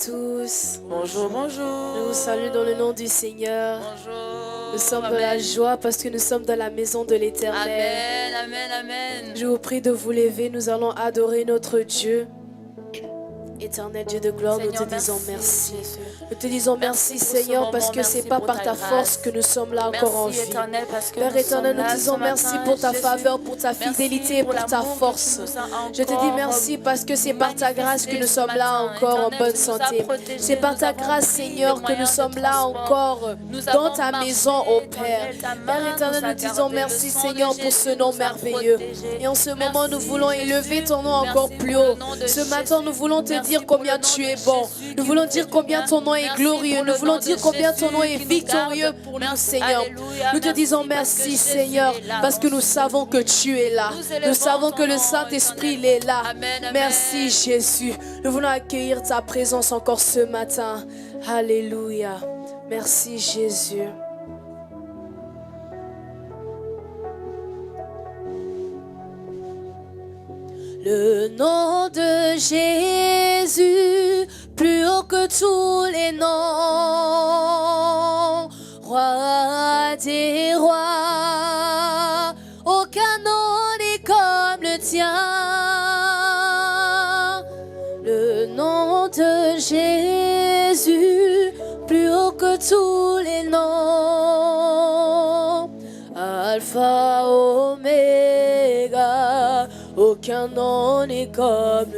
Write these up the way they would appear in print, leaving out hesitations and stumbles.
Tous. Bonjour, bonjour. Nous vous saluons dans le nom du Seigneur. Bonjour. Nous sommes dans la joie parce que nous sommes dans la maison de l'Éternel. Amen, amen, amen. Je vous prie de vous lever. Nous allons adorer notre Dieu. Éternel Dieu de gloire, Seigneur, nous te disons merci. Jésus. Nous te disons merci, Seigneur, parce que c'est pas par ta force que nous sommes là encore en vie. Éternel, parce que Père éternel, nous te disons merci pour ta Jésus. faveur, pour ta fidélité et pour ta force. Je te dis merci parce que c'est par ta grâce que nous sommes là encore en bonne santé. C'est par ta grâce, Seigneur, que nous sommes là encore dans ta maison, ô Père. Père éternel, nous te disons merci, Seigneur, pour ce nom merveilleux. Et en ce moment, nous voulons élever ton nom encore plus haut. Ce matin, nous voulons te dire combien tu es bon. Nous voulons dire combien ton nom est glorieux. Nous voulons dire combien ton nom est victorieux pour nous, Seigneur. Nous te disons merci, Seigneur, parce que nous savons que tu es là. Nous savons que le Saint-Esprit, il est là. Merci, Jésus. Nous voulons accueillir ta présence encore ce matin. Alléluia. Merci, Jésus. Le nom de Jésus, plus haut que tous les noms, roi des rois, aucun nom n'est comme le tien. Le nom de Jésus, plus haut que tous les noms, Alpha, Oméga. Aucun nom n'est comme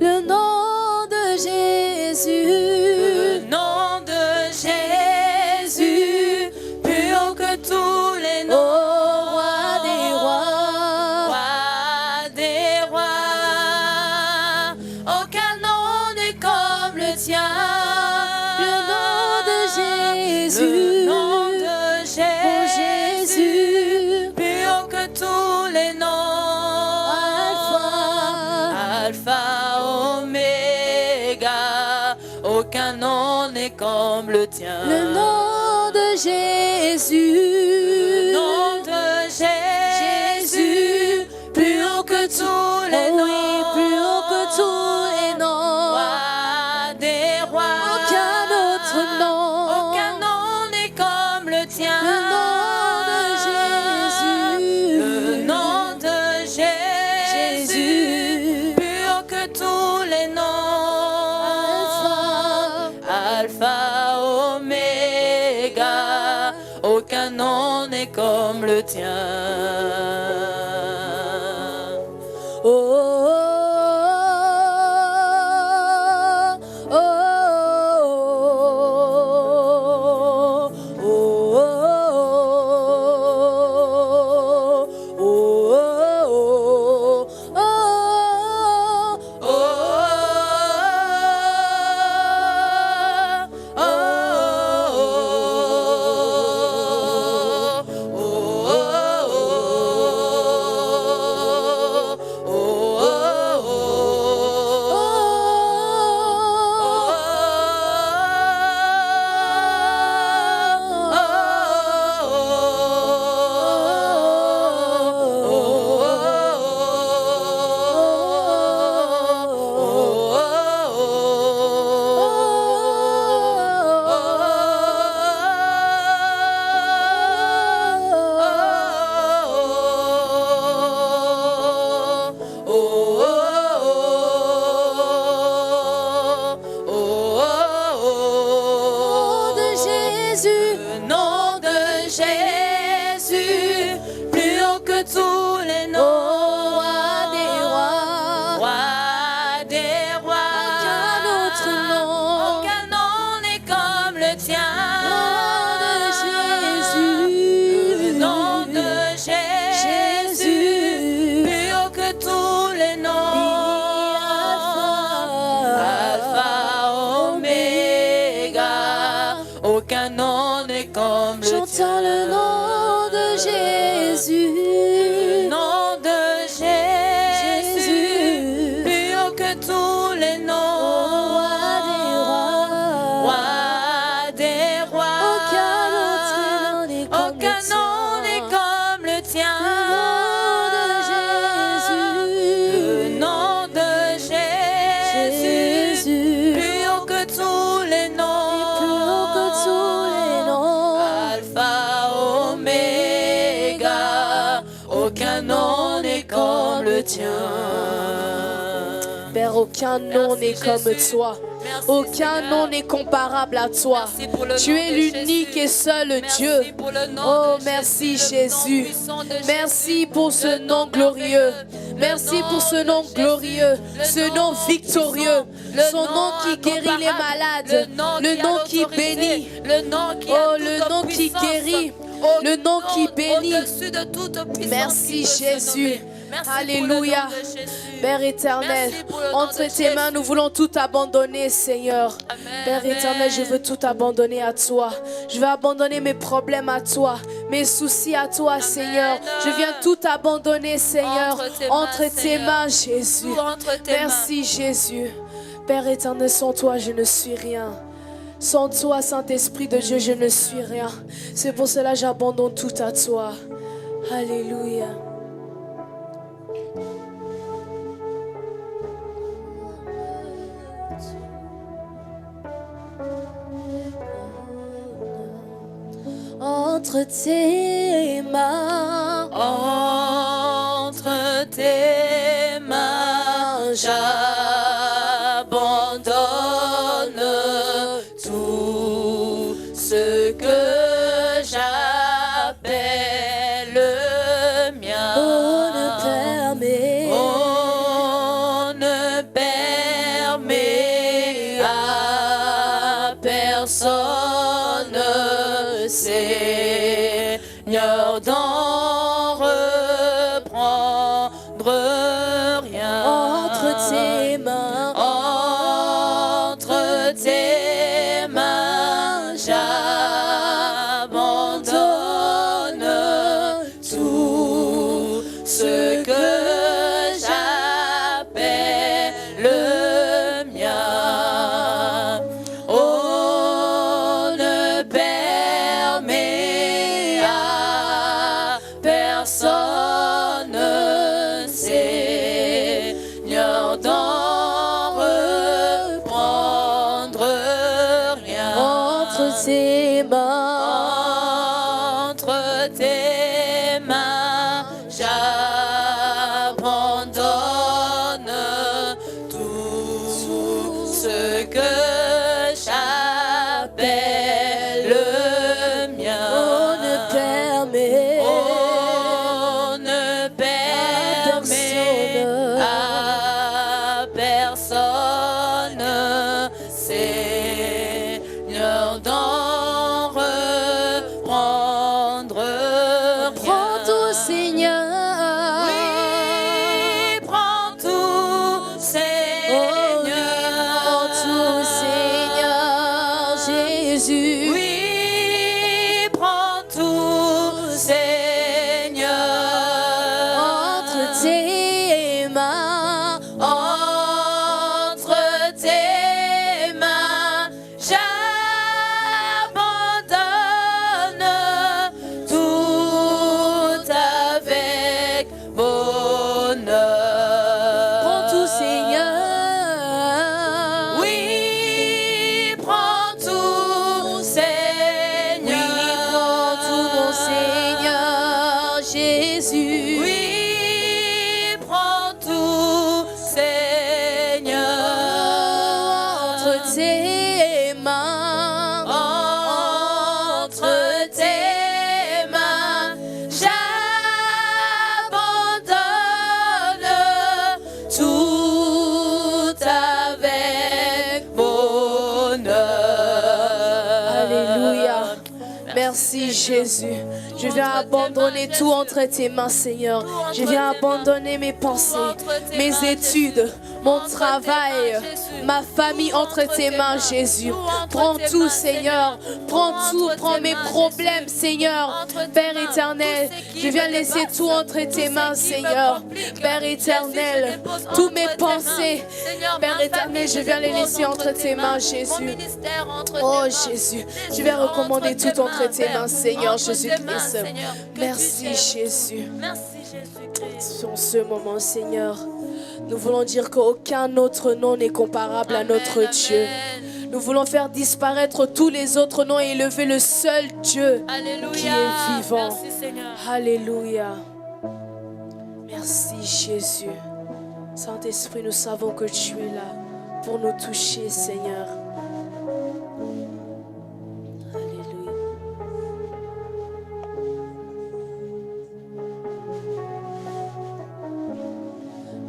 le nom de Jésus. Le nom de Jésus, plus haut que tous les noms. Oh, roi des rois, Roi des rois, aucun nom n'est comme le tien. le nom de Jésus. Le nom de Jésus, Jésus. plus haut que tous les noms. Alpha, Oméga, aucun nom n'est comme le tien. Le nom de Jésus. Le nom de comme le tien. Oh, oh, oh, oh, oh, oh, aucun nom n'est comme le tien. J'entends le nom de Jésus. Le nom de Jésus, plus haut que tous les noms. Roi des rois, Aucun nom n'est comme le tien. Le nom de Jésus, plus haut que tous les noms. Aucun nom n'est comme le tien. Père, aucun nom n'est comme toi. Aucun nom n'est comparable à toi. Tu es l'unique et seul Dieu. Oh, merci Jésus. Merci pour ce nom glorieux. Merci pour ce nom glorieux, ce nom victorieux, son nom qui guérit les malades, le nom qui bénit, oh, le nom qui guérit, le nom qui bénit. Merci Jésus. Alléluia. Père éternel, entre tes mains, nous voulons tout abandonner, Seigneur. Père éternel, je veux tout abandonner à toi. Je veux abandonner mes problèmes à toi, mes soucis à toi, Seigneur. Je viens tout abandonner, Seigneur, entre tes mains, Jésus. Merci, Jésus. Père éternel, sans toi, je ne suis rien. Sans toi, Saint-Esprit de Dieu, je ne suis rien. C'est pour cela que j'abandonne tout à toi. Alléluia. Entre tes mains, j'abandonne tout ce que j'appelle le mien. On ne permet à personne, Seigneur, d'en reprendre rien. entre tes mains, j'abandonne tout ce que j'appelle le mien. On ne permet à personne, Seigneur, d'en reprendre rien. entre tes mains, j'abandonne tout ce que j'appelle le mien. on ne permet Jésus. Oui, prends tout, Seigneur. Entre tes mains, Entre tes mains, j'abandonne tout avec bonheur. Alléluia. Merci Jésus. Je viens abandonner tout entre tes mains, Seigneur. Je viens abandonner mes pensées, mes études, mon travail, ma famille entre tes mains, Jésus. Prends tout, Seigneur. Prends tout. Prends mes problèmes, Seigneur. Père éternel, je viens laisser tout entre tes mains, Seigneur. Père éternel, toutes mes pensées, Père éternel, je viens les laisser entre tes mains, Jésus. Oh Jésus, je vais recommander tout entre tes mains, Seigneur Jésus-Christ. Merci Jésus. Merci Jésus-Christ. En ce moment, Seigneur, nous voulons dire qu'aucun autre nom n'est comparable à notre Dieu. Nous voulons faire disparaître tous les autres noms et élever le seul Dieu qui est vivant. Merci Seigneur. Alléluia. Merci Jésus. Saint-Esprit, nous savons que tu es là pour nous toucher, Seigneur. Alléluia.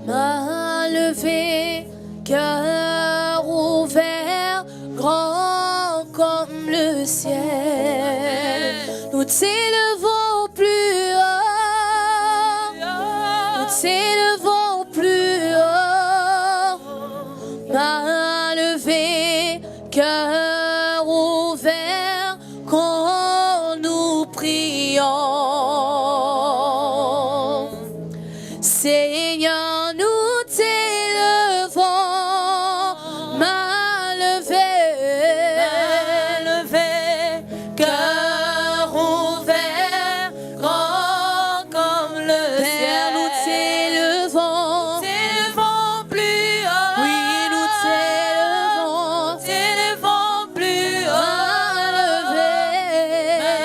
Main levée, cœur ouvert, grand comme le ciel. Nous t'élevons plus haut, nous t'élevons plus haut. Main levée, cœur ouvert, quand nous prions. Seigneur, nous t'élevons, main levée, Cœur ouvert, grand comme le Père, ciel. nous t'élevons, T'élevons plus haut. oui, nous t'élevons, T'élevons plus haut.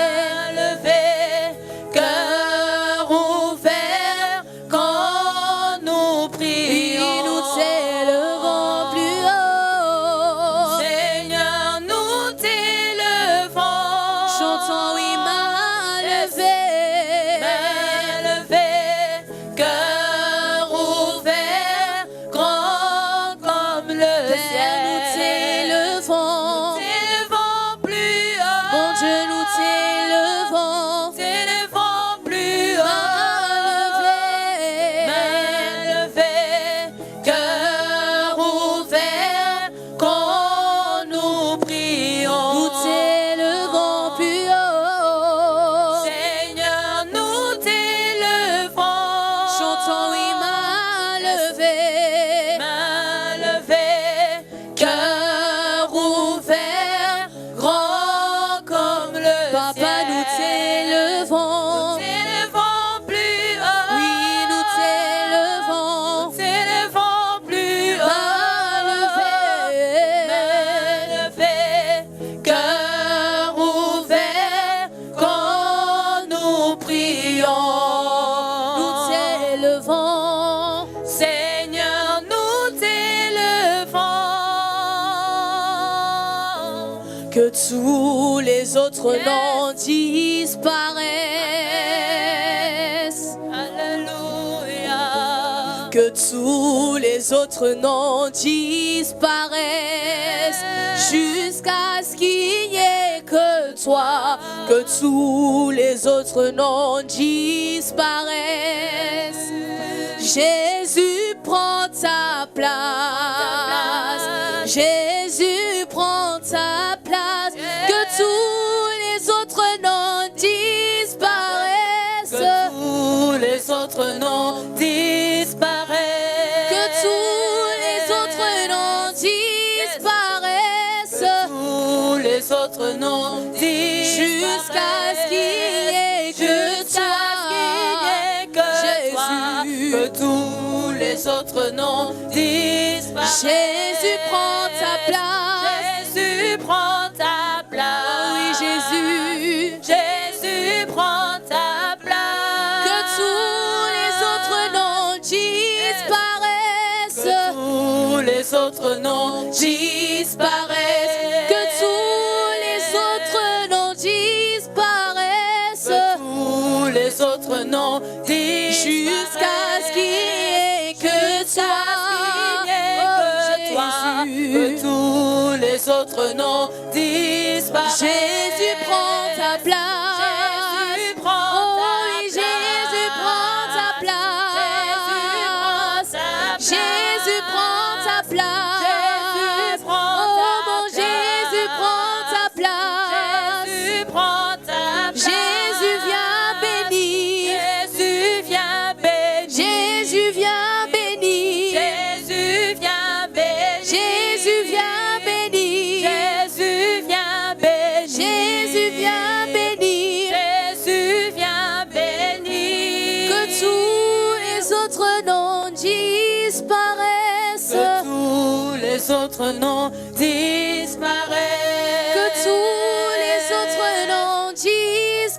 main levée, Cœur ouvert, quand nous oui, prions. nous t'élevons plus haut. Seigneur, nous t'élevons. Chantons, oui, main levée, cœur ouvert, grand comme le Père, nous ciel. t'élevons, T'élevons plus haut. mon Dieu, nous t'élevons. T'élevons plus haut. Main levée, cœur ouvert, quand nous prions. Nous t'élevons plus haut. Seigneur, nous t'élevons. Chantons, oui, main levée. Cœur ouvert, grand comme le Papa, ciel. nous t'élevons. T'élevons plus haut. Oui, nous t'élevons. T'élevons plus haut. Main levée. Cœur ouvert, quand nous prions. Nous t'élevons. Seigneur, nous t'élevons. Que tous les autres noms disparaissent. Alléluia. Que tous les autres noms disparaissent jusqu'à ce qu'il n'y ait que toi. Que tous les autres noms disparaissent. Jésus, prends ta place. Jésus, prends ta place. Que tous les autres noms disparaissent. Que tous les autres noms disparaissent. Que tous les autres noms disparaissent. Tous les autres noms disparaissent. Jusqu'à ce qu'il n'y ait que toi. Jésus. Que tous les autres noms disparaissent. Jésus, prends ta place. Jésus, prends ta place. Oui, Jésus. Jésus, prends ta place. Que les autres noms disparaissent. Que tous les autres noms disparaissent. Que tous les autres noms disparaissent. Jusqu'à ce qu'il n'y ait que toi. Que tous les autres noms disparaissent. Jésus prend ta place. Jésus prend ta place. Jésus prend ta place. Jésus prend ta place. Jésus prend Oh ta mon place. Jésus prend ta place. Jésus prend ta place. Jésus vient bénir. Jésus vient bénir. Jésus vient bénir. Jésus vient bénir. Jésus vient bénir. Jésus vient bénir. Jésus vient bénir. Jésus vient bénir. Que tous les autres noms disparaissent. Que tous les autres noms disparaissent. Que tous les autres noms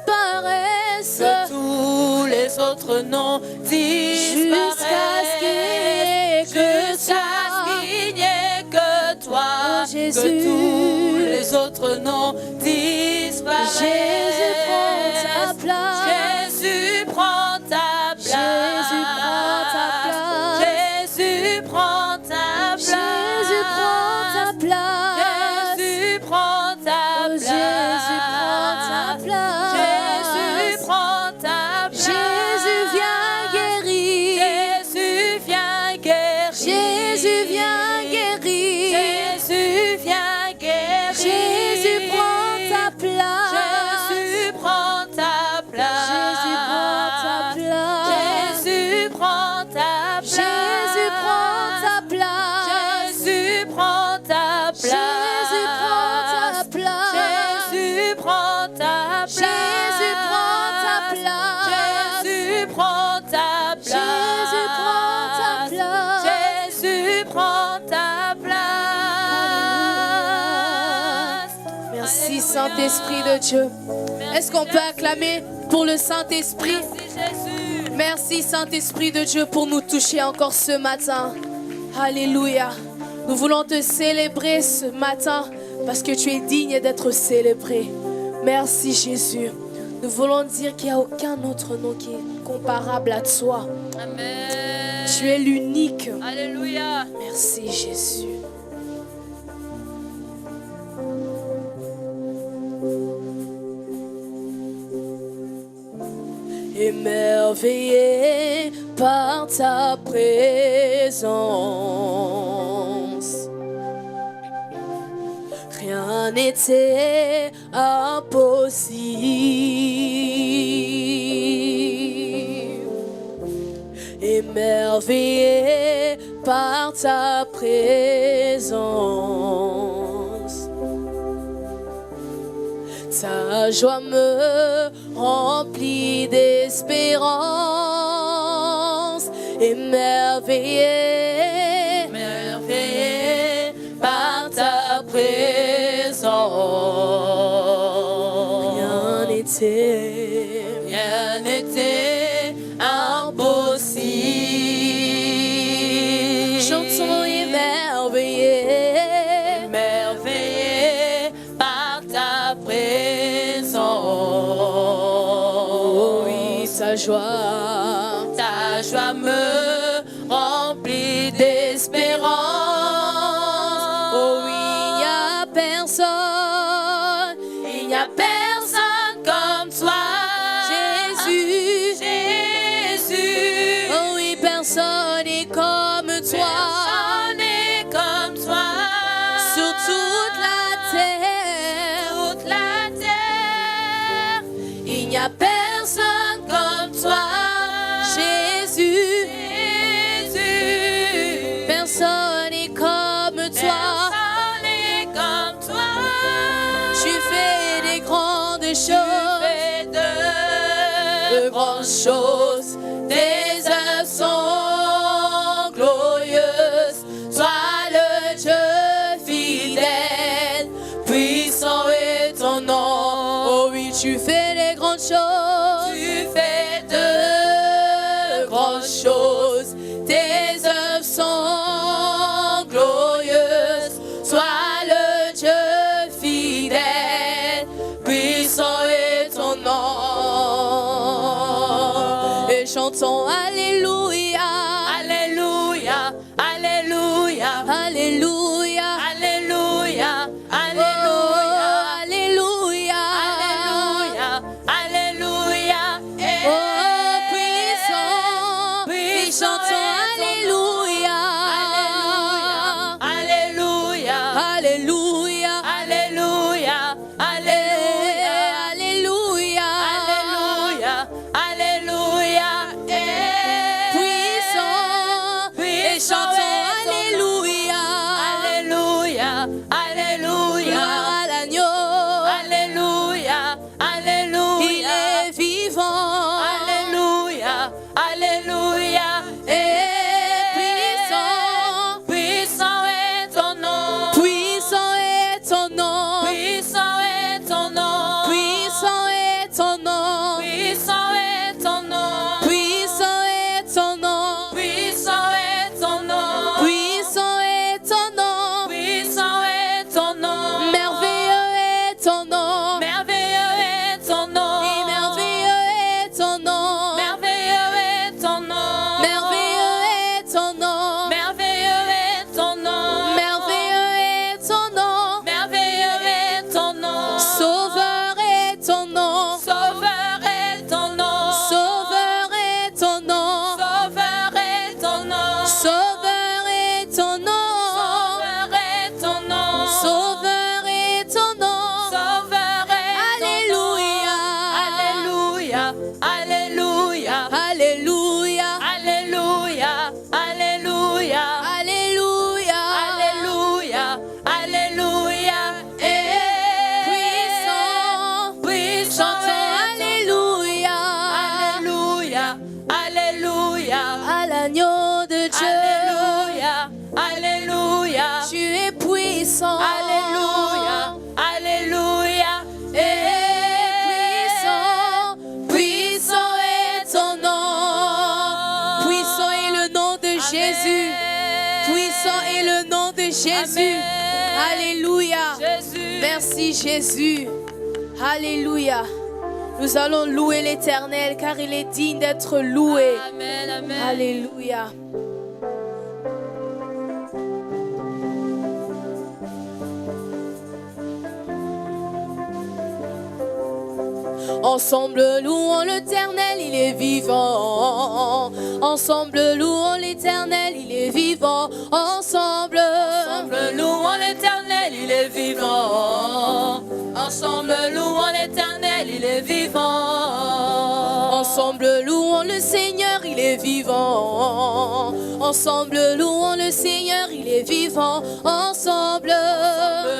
disparaissent. Que tous les autres noms disparaissent. Jusqu'à ce qu'il n'y ait que Jusqu'à ce qu'il n'y ait que toi. Oh, Jésus. Que tous les autres noms disparaissent. Jésus prend ta place. Jésus prend ta place. Jésus prend ta place. Jésus prend ta place. Jésus prend ta place. Jésus prend ta Oh, place. Jésus prend ta place. Jésus prend ta place. Jésus vient guérir. Jésus vient guérir. Jésus vient guérir. Jésus vient guérir. Jésus prend ta place. Jésus prend ta place. Jésus prend ta place. Jésus prend ta place. Jésus prend ta place. Jésus prend ta place. Jésus prend ta place. Jésus prend ta place. Jésus prend ta place. Jésus prend ta place. Jésus prend ta place. Jésus prend ta place. Merci Saint-Esprit de Dieu. Est-ce qu'on peut acclamer pour le Saint-Esprit? Merci Jésus. Merci Saint-Esprit de Dieu pour nous toucher encore ce matin. Alléluia. Nous voulons te célébrer ce matin parce que tu es digne d'être célébré. Merci Jésus. Nous voulons dire qu'il n'y a aucun autre nom qui est comparable à toi. Amen. Tu es l'unique. Alléluia. Merci Jésus. Émerveillé par ta présence, rien n'était impossible. Émerveillé par ta présence, ta joie me remplit d'espérance. Émerveillé, Merveillé par ta présence. rien n'était impossible. Chantons émerveillé, Merveillé par ta présence. oh oui, ta joie me remplit d'espérance. oh oui, il n'y a personne, Il n'y a personne comme toi, Jésus. Jésus. Oh oui, personne n'est comme toi. Personne n'est comme toi Sur toute la terre, toute la terre. il n'y a personne comme toi, Jésus. Jésus. Personne n'est comme toi. Personne n'est comme toi. Tu fais des grandes Tu choses, fais de grandes choses. Tes œuvres sont glorieuses. Sois le Dieu fidèle, puissant est ton nom. Oh oui, tu fais des grandes choses. Tu fais De grandes choses. Tes œuvres sont glorieuses. chantons Alléluia. Alléluia, Alléluia, Alléluia. Alléluia, Oh, Alléluia, Alléluia. Alléluia, Alléluia. Oh, puissant, et chantons Alléluia. Alléluia, Alléluia. Alléluia, Alléluia, Alléluia. Alléluia, Alléluia. Puissant, et chantons Alléluia. Alléluia, Alléluia, Gloire à l'agneau. Alléluia, Il Alléluia, est vivant. Alléluia, Alléluia. Et puissant, Puissant est ton nom, puissant est ton nom. puissant est ton nom, Puissant est ton nom. puissant est ton nom, Puissant est ton nom. puissant est ton nom, Puissant est ton nom. puissant est ton nom, Merveilleux est ton nom. merveilleux est ton nom, Et merveilleux est ton nom. merveilleux est ton nom, Merveilleux est ton nom. merveilleux est ton nom, Merveilleux est ton nom. merveilleux est ton nom, Sauveur est ton nom. sauveur est ton nom, Sauveur est ton nom. sauveur est ton nom, Sauveur est ton nom. sauveur est ton nom, Sauveur est ton nom. sauveur est ton nom. Alléluia. Alléluia, Alléluia, Alléluia. Alléluia, Alléluia, Alléluia. Alléluia, Alléluia. Puissant. Puissant Chantons est Alléluia. Alléluia, Alléluia, À l'agneau de Dieu. Alléluia, Alléluia, Tu es puissant. Alléluia, Alléluia. Puissant, puissant est ton nom. Puissant est le nom de Jésus. Puissant est le nom de Jésus. Alléluia. Jésus. Merci Jésus. Alléluia. Nous allons louer l'Éternel car il est digne d'être loué. Amen, amen. Alléluia. Ensemble louons l'Éternel, il est vivant. Ensemble louons l'Éternel, il est vivant. Ensemble, Ensemble louons l'Éternel, il est vivant. Ensemble louons l'Éternel, il est vivant. ensemble louons le Seigneur, il est vivant. Ensemble louons le Seigneur, il est vivant. Ensemble,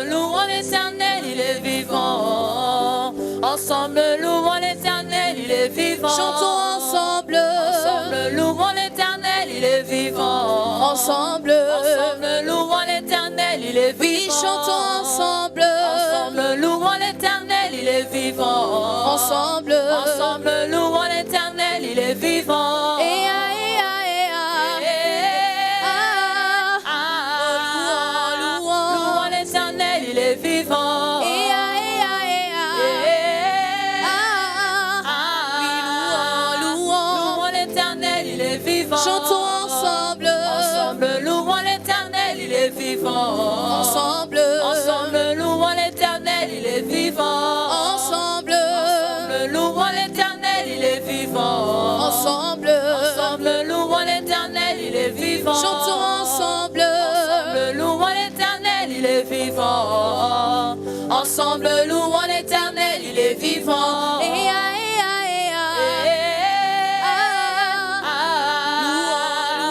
Louons l'Éternel, il est vivant. Ensemble, louons l'Éternel, il est vivant. chantons ensemble. Ensemble, louons l'Éternel, il est vivant. Ensemble, Ensemble, louons l'Éternel, il est oui, vivant. chantons ensemble. Ensemble, louons l'Éternel, il est vivant. Ensemble, Ensemble, louons l'Éternel, il est vivant. et ah, et ah, et ah. Ah, louons. louons l'Éternel, il est vivant. Et ah, et ah, et ah. Oui, louons. Louons l'Éternel, il est vivant. Chantons ensemble. Ensemble, louons l'Éternel, il est vivant. Ensemble, Ensemble, louons l'Éternel, il est vivant. ensemble, Ensemble, louons l'Éternel, il est vivant. ensemble, Ensemble, louons l'Éternel, il est vivant. chantons ensemble. Ensemble, louons l'Éternel, il est vivant. Ensemble, louons l'Éternel, il est vivant. Et ah, et ah, et ah.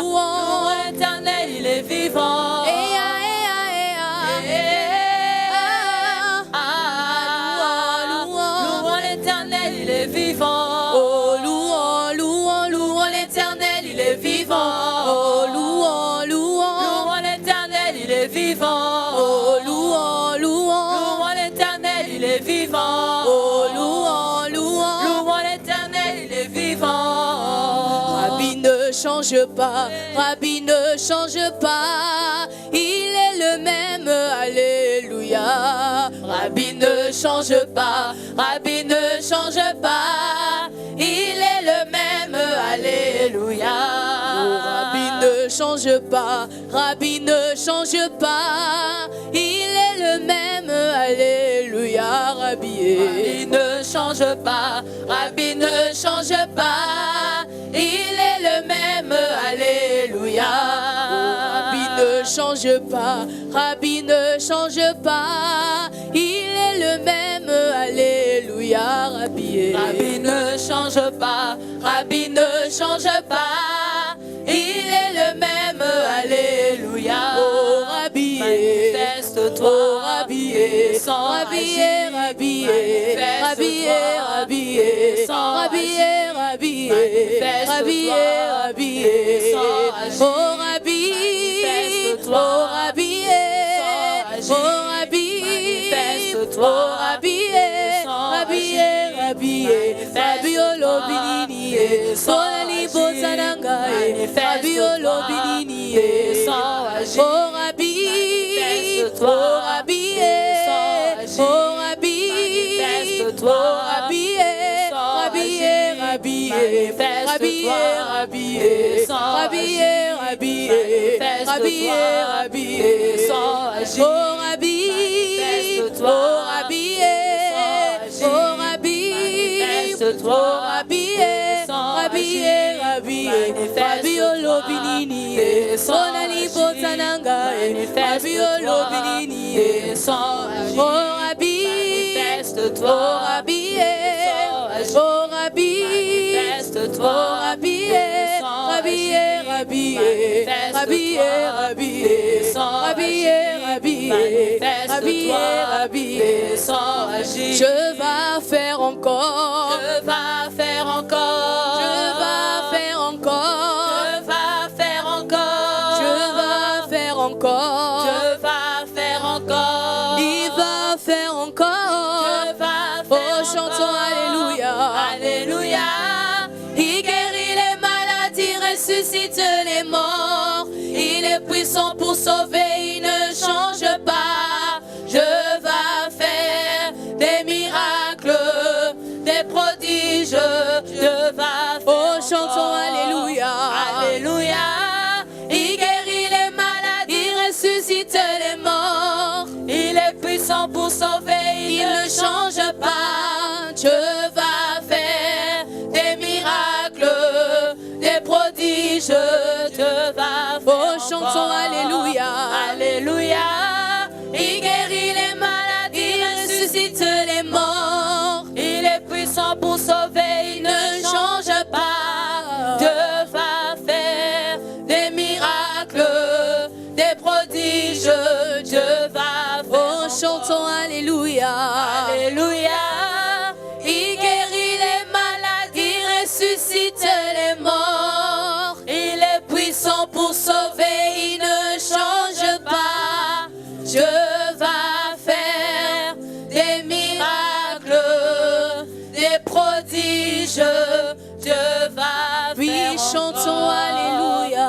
Louons l'Éternel, il est vivant. Et ah, et ah, et ah. Louons l'Éternel, il est vivant. Oh, louons L'Éternel, il est vivant. Oh, louons. Louons l'Éternel, il est vivant. Oh, louons. Louons l'Éternel, il est vivant. Oh, louons. Louons l'Éternel, il est vivant. Rabbi ne change pas, Rabbi ne change pas, il est le même, alléluia. Rabbi ne change pas, Rabbi ne change pas, il est le même, alléluia. change pas, Rabbi ne change pas, il est le même, alléluia, Rabbi. Rabbi ne change pas, Rabbi ne change pas, il est le même, alléluia. Rabbi ne change pas, Rabbi ne change pas, il est le même, alléluia, Rabbi. Rabbi ne change pas, Rabbi ne change pas, il est le même, alléluia. Oh Rabbi, manifeste-toi, oh Rabbi, sans Rabbi, agir. Rabbi, Rabbi, Rabbi, sans Rabbi, agir. Rabbi, Manifeste-toi, Rabbi, sans agir. oh Rabbi, Manifeste-toi, oh Rabbi, sans agir. oh Rabbi, Manifeste-toi, oh Rabbi, sans Rabbi, agir. Rabbi, Manifeste-toi, Rabbi Olobinini, sans Sonali agir. Botananga, Rabbi Olobinini, sans agir. oh Rabbi, Manifeste-toi, oh Rabbi, sans agir. oh Rabbi, Manifeste-toi, oh Rabbi, sans Rabbi, agir. Rabbi, Manifeste-toi, Rabbi, sans Rabbi, agir. Rabbi, Manifeste-toi, Rabbi, sans agir. oh Rabbi, Manifeste-toi, oh Rabbi, sans agir. oh Rabbi, Manifeste-toi, oh Rabbi, sans Rabbi, agir. Rabbi, Manifeste-toi, Rabbi Olobinini, sans Sonali agir. Botananga, Rabbi Manifeste-toi, Olobinini, sans agir. oh Rabbi, Manifeste-toi, oh Rabbi, sans agir. oh Rabbi, Manifeste-toi, oh Rabbi, sans Rabbi, agir. Rabbi, Manifeste-toi, Rabbi, Rabbi, sans Rabbi, agir. Rabbi, Manifeste-toi, Rabbi, sans agir. je vais faire encore, Je vais faire encore. je vais faire encore, Je vais faire encore. je vais faire encore, Je vais faire encore. il va faire encore, Je vais faire oh chantons encore. Alléluia, Alléluia. il guérit les maladies, ressuscite les morts, il est puissant pour sauver, il ne change pas, je vais faire des miracles, des prodiges, je vais faire oh chantons Alléluia, Alléluia. il guérit les maladies, ressuscite les morts, Il est puissant pour sauver. il ne change pas, je vais faire des miracles, des prodiges, Je vais faire oh chantons encore. Alléluia, Alléluia. il guérit les maladies, ressuscite les morts, Il est puissant pour sauver. il ne change pas, Je vais faire des miracles, des prodiges, Je vais faire oh chantons Alléluia, Alléluia. il guérit les maladies, ressuscite les morts, Il est puissant pour sauver, il ne change pas, je vais faire des miracles, des prodiges, Je vais oui faire chantons encore. Alléluia,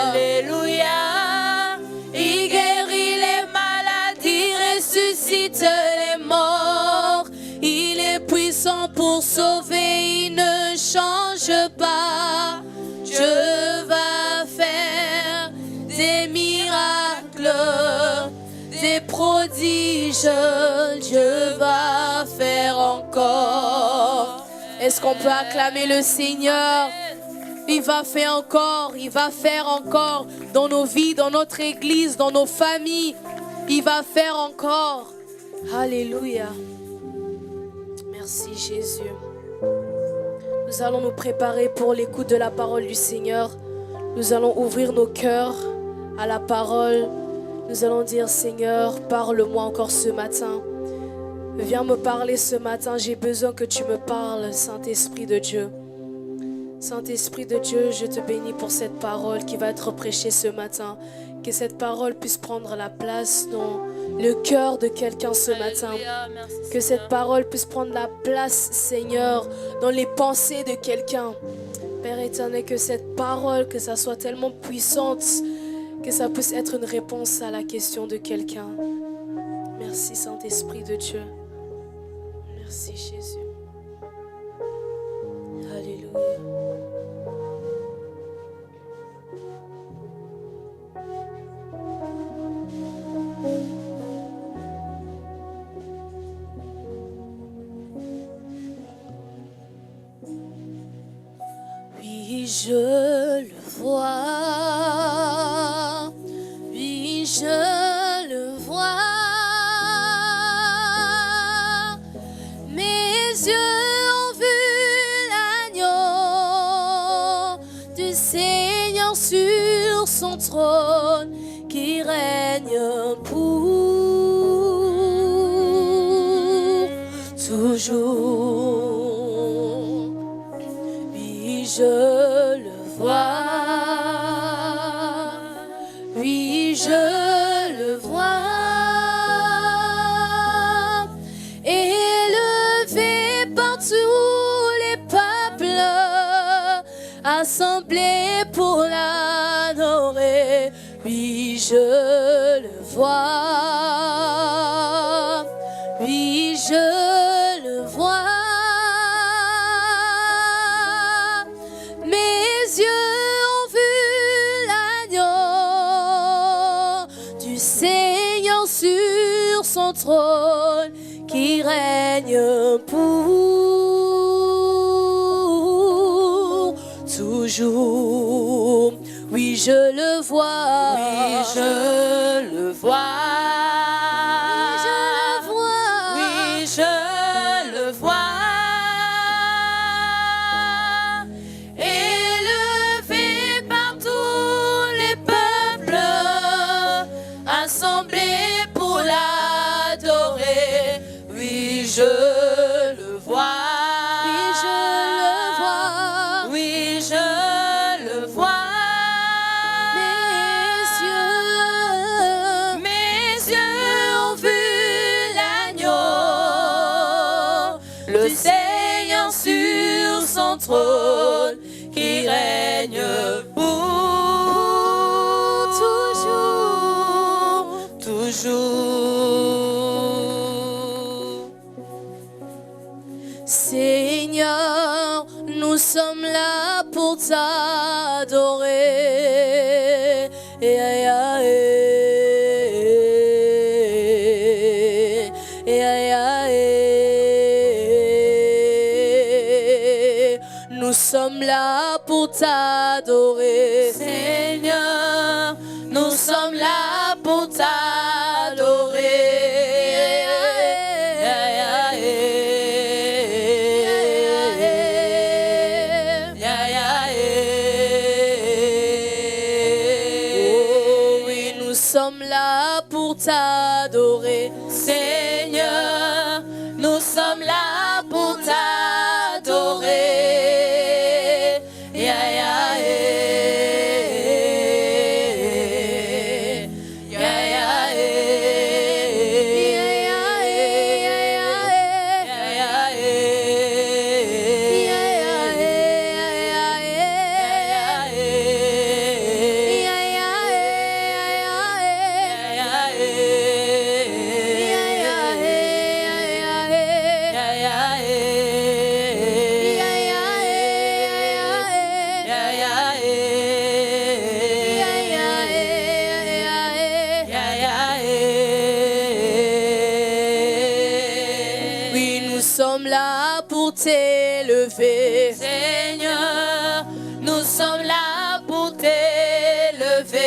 Alléluia. il guérit les maladies, ressuscite les morts, il est puissant pour sauver, il ne change pas, je vais faire des miracles, des prodiges, je vais faire encore. Est-ce qu'on peut acclamer le Seigneur? Il va faire encore, il va faire encore dans nos vies, dans notre église, dans nos familles. Il va faire encore. Alléluia. Merci Jésus. Nous allons nous préparer pour l'écoute de la parole du Seigneur. Nous allons ouvrir nos cœurs à la parole. Nous allons dire, Seigneur, parle-moi encore ce matin. Viens me parler ce matin. J'ai besoin que tu me parles, Saint-Esprit de Dieu. Saint-Esprit de Dieu, je te bénis pour cette parole qui va être prêchée ce matin. Que cette parole puisse prendre la place dans le cœur de quelqu'un ce matin. Que cette parole puisse prendre la place, Seigneur, dans les pensées de quelqu'un. Père éternel, que cette parole, que ça soit tellement puissante, que ça puisse être une réponse à la question de quelqu'un. Merci Saint-Esprit de Dieu. Merci Jésus. Alléluia. je le vois. Oui, je le vois. Mes yeux ont vu l'agneau du Seigneur sur son trône qui règne pour toujours. Oui, je le vois. Oui, je le vois. Élevé par tous les peuples, assemblés pour l'adorer. Oui, je le vois. Oui, je le vois. Mes yeux ont vu l'agneau du Seigneur sur son trône qui règne pour toujours. Oui, je le vois. Oui, je le vois. Oui, je le vois. Élevé par tous les peuples, assemblés pour l'adorer. Oui, je le vois. Oui, je le vois. Oui, je le vois. Mes yeux ont vu l'agneau, le Seigneur sur son trône qui règne pour toujours, toujours. Seigneur, nous sommes là pour t'adorer. Nous sommes là pour t'adorer. Seigneur, nous sommes là pour t'adorer. Oh oui, nous sommes là pour t'adorer. Seigneur, nous sommes là pour t'adorer. Oui, nous sommes là pour t'élever. Seigneur, nous sommes là pour t'élever.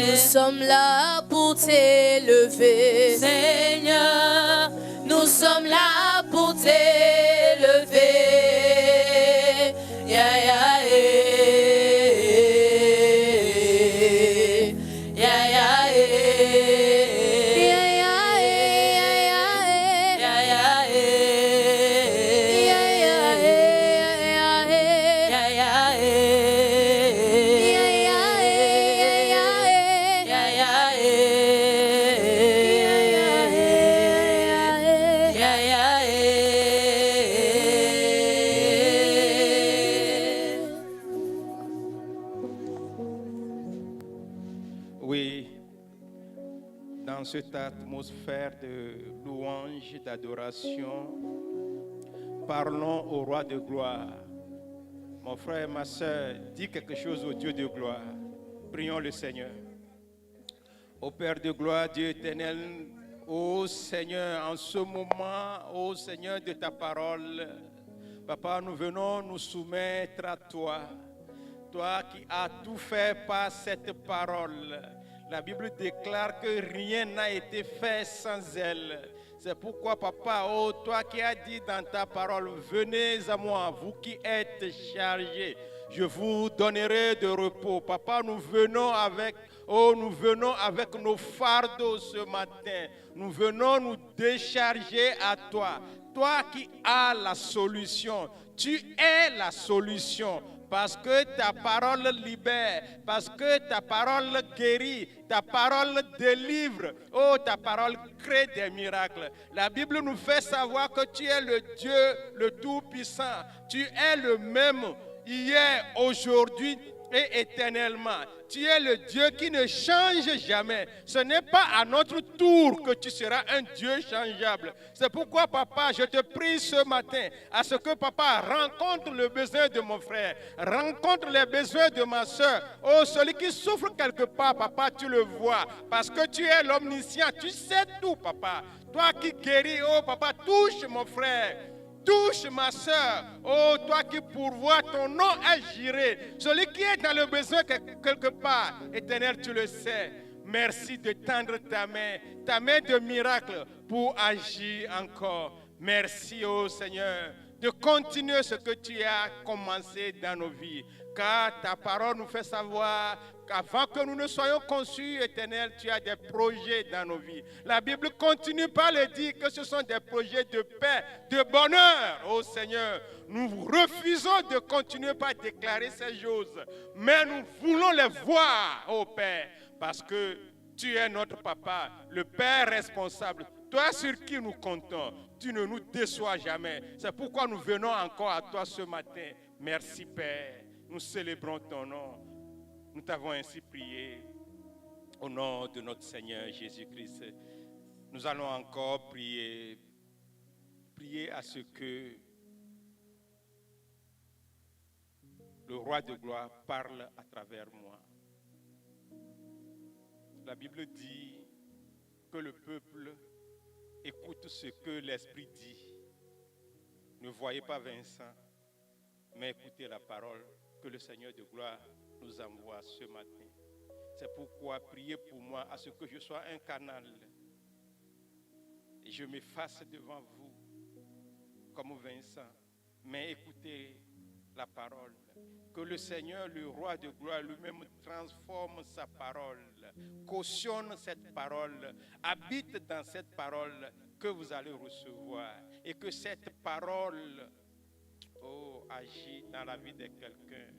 Nous sommes là pour t'élever. Seigneur, nous sommes là pour t'élever. Oui, dans cette atmosphère de louange, d'adoration, parlons au roi de gloire. Mon frère et ma soeur, dis quelque chose au Dieu de gloire. Prions le Seigneur. Ô Père de gloire, Dieu éternel, ô Seigneur, en ce moment, ô Seigneur de ta parole, Papa, nous venons nous soumettre à toi. Toi qui as tout fait par cette parole. La Bible déclare que rien n'a été fait sans elle. C'est pourquoi, Papa, oh, toi qui as dit dans ta parole, venez à moi, vous qui êtes chargés, je vous donnerai de repos. Papa, nous venons avec nos fardeaux ce matin. Nous venons nous décharger à toi. Toi qui as la solution, tu es la solution. Parce que ta parole libère, parce que ta parole guérit, ta parole délivre, oh, ta parole crée des miracles. La Bible nous fait savoir que tu es le Dieu, le Tout-Puissant. Tu es le même hier, aujourd'hui et éternellement. Tu es le Dieu qui ne change jamais. Ce n'est pas à notre tour que tu seras un Dieu changeable. C'est pourquoi, Papa, je te prie ce matin à ce que, Papa, rencontre le besoin de mon frère, rencontre les besoins de ma soeur. Oh, celui qui souffre quelque part, Papa, tu le vois. Parce que tu es l'omniscient, tu sais tout, Papa. Toi qui guéris, oh, Papa, touche mon frère. Touche ma soeur, oh toi qui pourvois, ton nom est géré. Celui qui est dans le besoin quelque part, éternel, tu le sais. Merci de tendre ta main de miracle pour agir encore. Merci, oh Seigneur, de continuer ce que tu as commencé dans nos vies. Car ta parole nous fait savoir qu'avant que nous ne soyons conçus, éternel, tu as des projets dans nos vies. La Bible continue par le dire que ce sont des projets de paix, de bonheur, ô Seigneur. Nous refusons de continuer par déclarer ces choses, mais nous voulons les voir, ô Père, parce que tu es notre papa, le Père responsable. Toi sur qui nous comptons, tu ne nous déçois jamais. C'est pourquoi nous venons encore à toi ce matin. Merci Père, nous célébrons ton nom. Nous t'avons ainsi prié au nom de notre Seigneur Jésus-Christ. Nous allons encore prier à ce que le roi de gloire parle à travers moi. La Bible dit que le peuple écoute ce que l'Esprit dit. Ne voyez pas Vincent, mais écoutez la parole que le Seigneur de gloire nous envoie ce matin. C'est pourquoi priez pour moi à ce que je sois un canal et je m'efface devant vous comme Vincent, mais écoutez la parole. Que le Seigneur, le roi de gloire, lui-même transforme sa parole, cautionne cette parole, habite dans cette parole que vous allez recevoir et que cette parole agit dans la vie de quelqu'un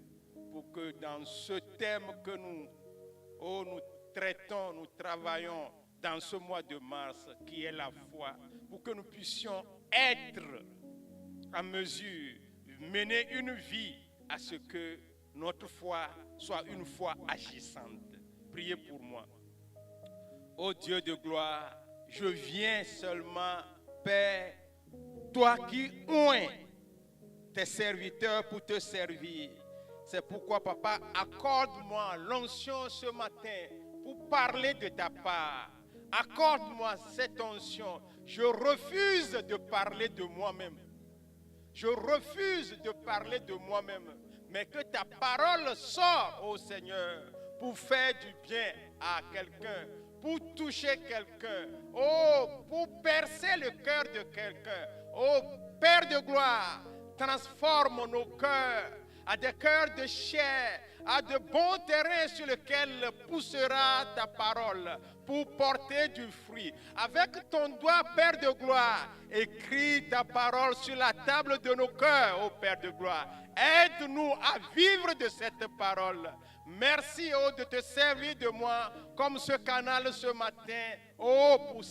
pour que dans ce thème que nous traitons, nous travaillons dans ce mois de mars qui est la foi, pour que nous puissions être en mesure de mener une vie à ce que notre foi soit une foi agissante. Priez pour moi. Ô Dieu de gloire, je viens seulement, Père, toi qui oins tes serviteurs pour te servir. C'est pourquoi, Papa, accorde-moi l'onction ce matin pour parler de ta part. Accorde-moi cette onction. Je refuse de parler de moi-même. Je refuse de parler de moi-même, mais que ta parole sorte, ô Seigneur, pour faire du bien à quelqu'un, pour toucher quelqu'un, pour percer le cœur de quelqu'un. Ô Père de gloire, transforme nos cœurs à des cœurs de chair, à de bons terrains sur lesquels poussera ta parole pour porter du fruit. Avec ton doigt, Père de gloire, écris ta parole sur la table de nos cœurs, ô Père de gloire. Aide-nous à vivre de cette parole. Merci, de te servir de moi comme ce canal ce matin, pour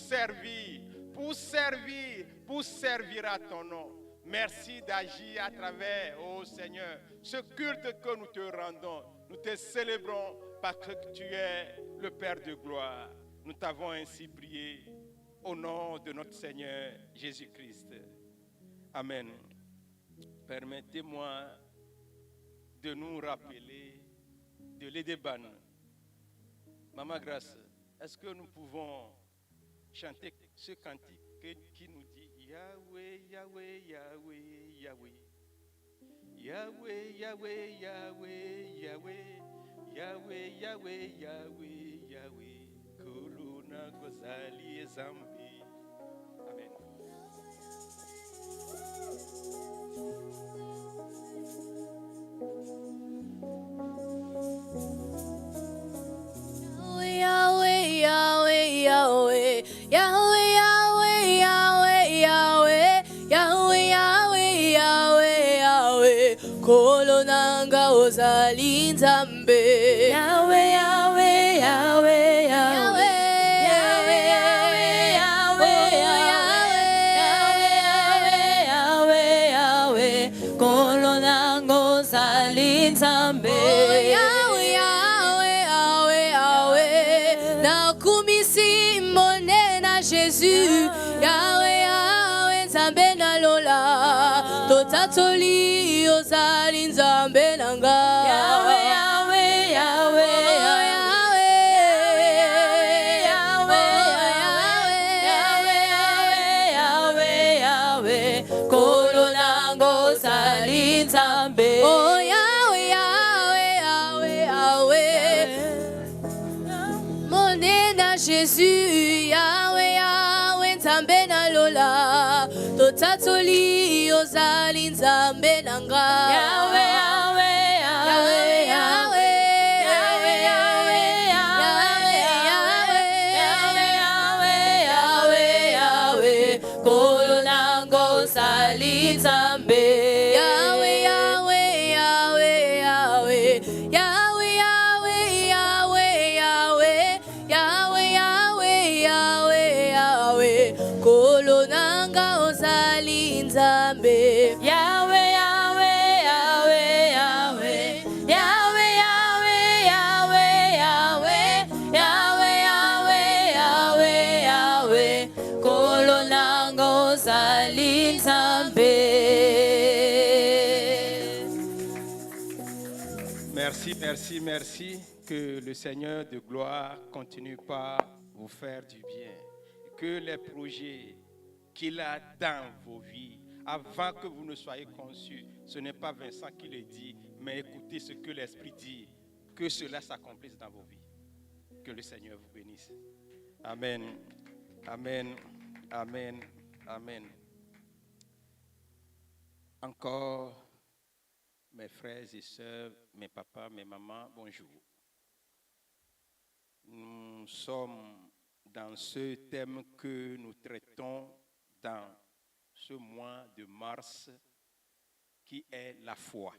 servir à ton nom. Merci d'agir à travers, Seigneur, ce culte que nous te rendons. Nous te célébrons parce que tu es le Père de gloire. Nous t'avons ainsi prié au nom de notre Seigneur Jésus-Christ. Amen. Permettez-moi de nous rappeler de l'Edeban. Maman Grâce, est-ce que nous pouvons chanter ce cantique qui nous dit Yahweh, Yahweh, Yahweh, Yahweh. Yahweh, Yahweh, Yahweh, Yahweh. Yahweh, Yahweh, Yahweh, Yahweh. Kolona gozali zambi. Amen. Yahweh, Yahweh, Yahweh, Yahweh, Yahweh, Yahweh, Yahweh, Yahweh, Yahweh, Yahweh, Yahweh, Kolonanga ozali Nzambe. Yahweh, Yahweh, Yahweh, Yahweh. Nzambe. Oh, Yahweh, Yahweh, Yahweh, Yahweh. Nakumisi mbone na Jésus. Yahweh, Yahweh, Nzambe na lola. Totatoli ozali Nzambe nanga. Yahweh, Yahweh, Yahweh, Yahweh, Yahweh. Kolo nango ozali Nzambe. Oh, Jésus, Yahweh, Yahweh, Nzambe na lola. Totatoli ozali Nzambe nanga. Yahweh, Yahweh, Yahweh, Yahweh. Kolo nango ozali Nzambe. Yahweh, Yahweh, Yahweh, Yahweh. Yahweh, Yahweh, Yahweh, Yahweh. Yahweh, Yahweh, Yahweh, Yahweh. Kolo nanga ozali Nzambe. Yahweh, Yahweh, Yahweh, Yahweh. Yahweh, Yahweh, Yahweh, Yahweh. Yahweh, Yahweh, Yahweh, Yahweh. Kolo nango ozali Nzambe. Merci, merci, merci. Que le Seigneur de gloire continue par vous faire du bien. Que les projets qu'il a dans vos vies, avant que vous ne soyez conçus, ce n'est pas Vincent qui le dit, mais écoutez ce que l'Esprit dit. Que cela s'accomplisse dans vos vies. Que le Seigneur vous bénisse. Amen. Amen. Amen. Amen. Encore, mes frères et sœurs, mes papas, mes mamans, bonjour. Nous sommes dans ce thème que nous traitons dans ce mois de mars, qui est la foi.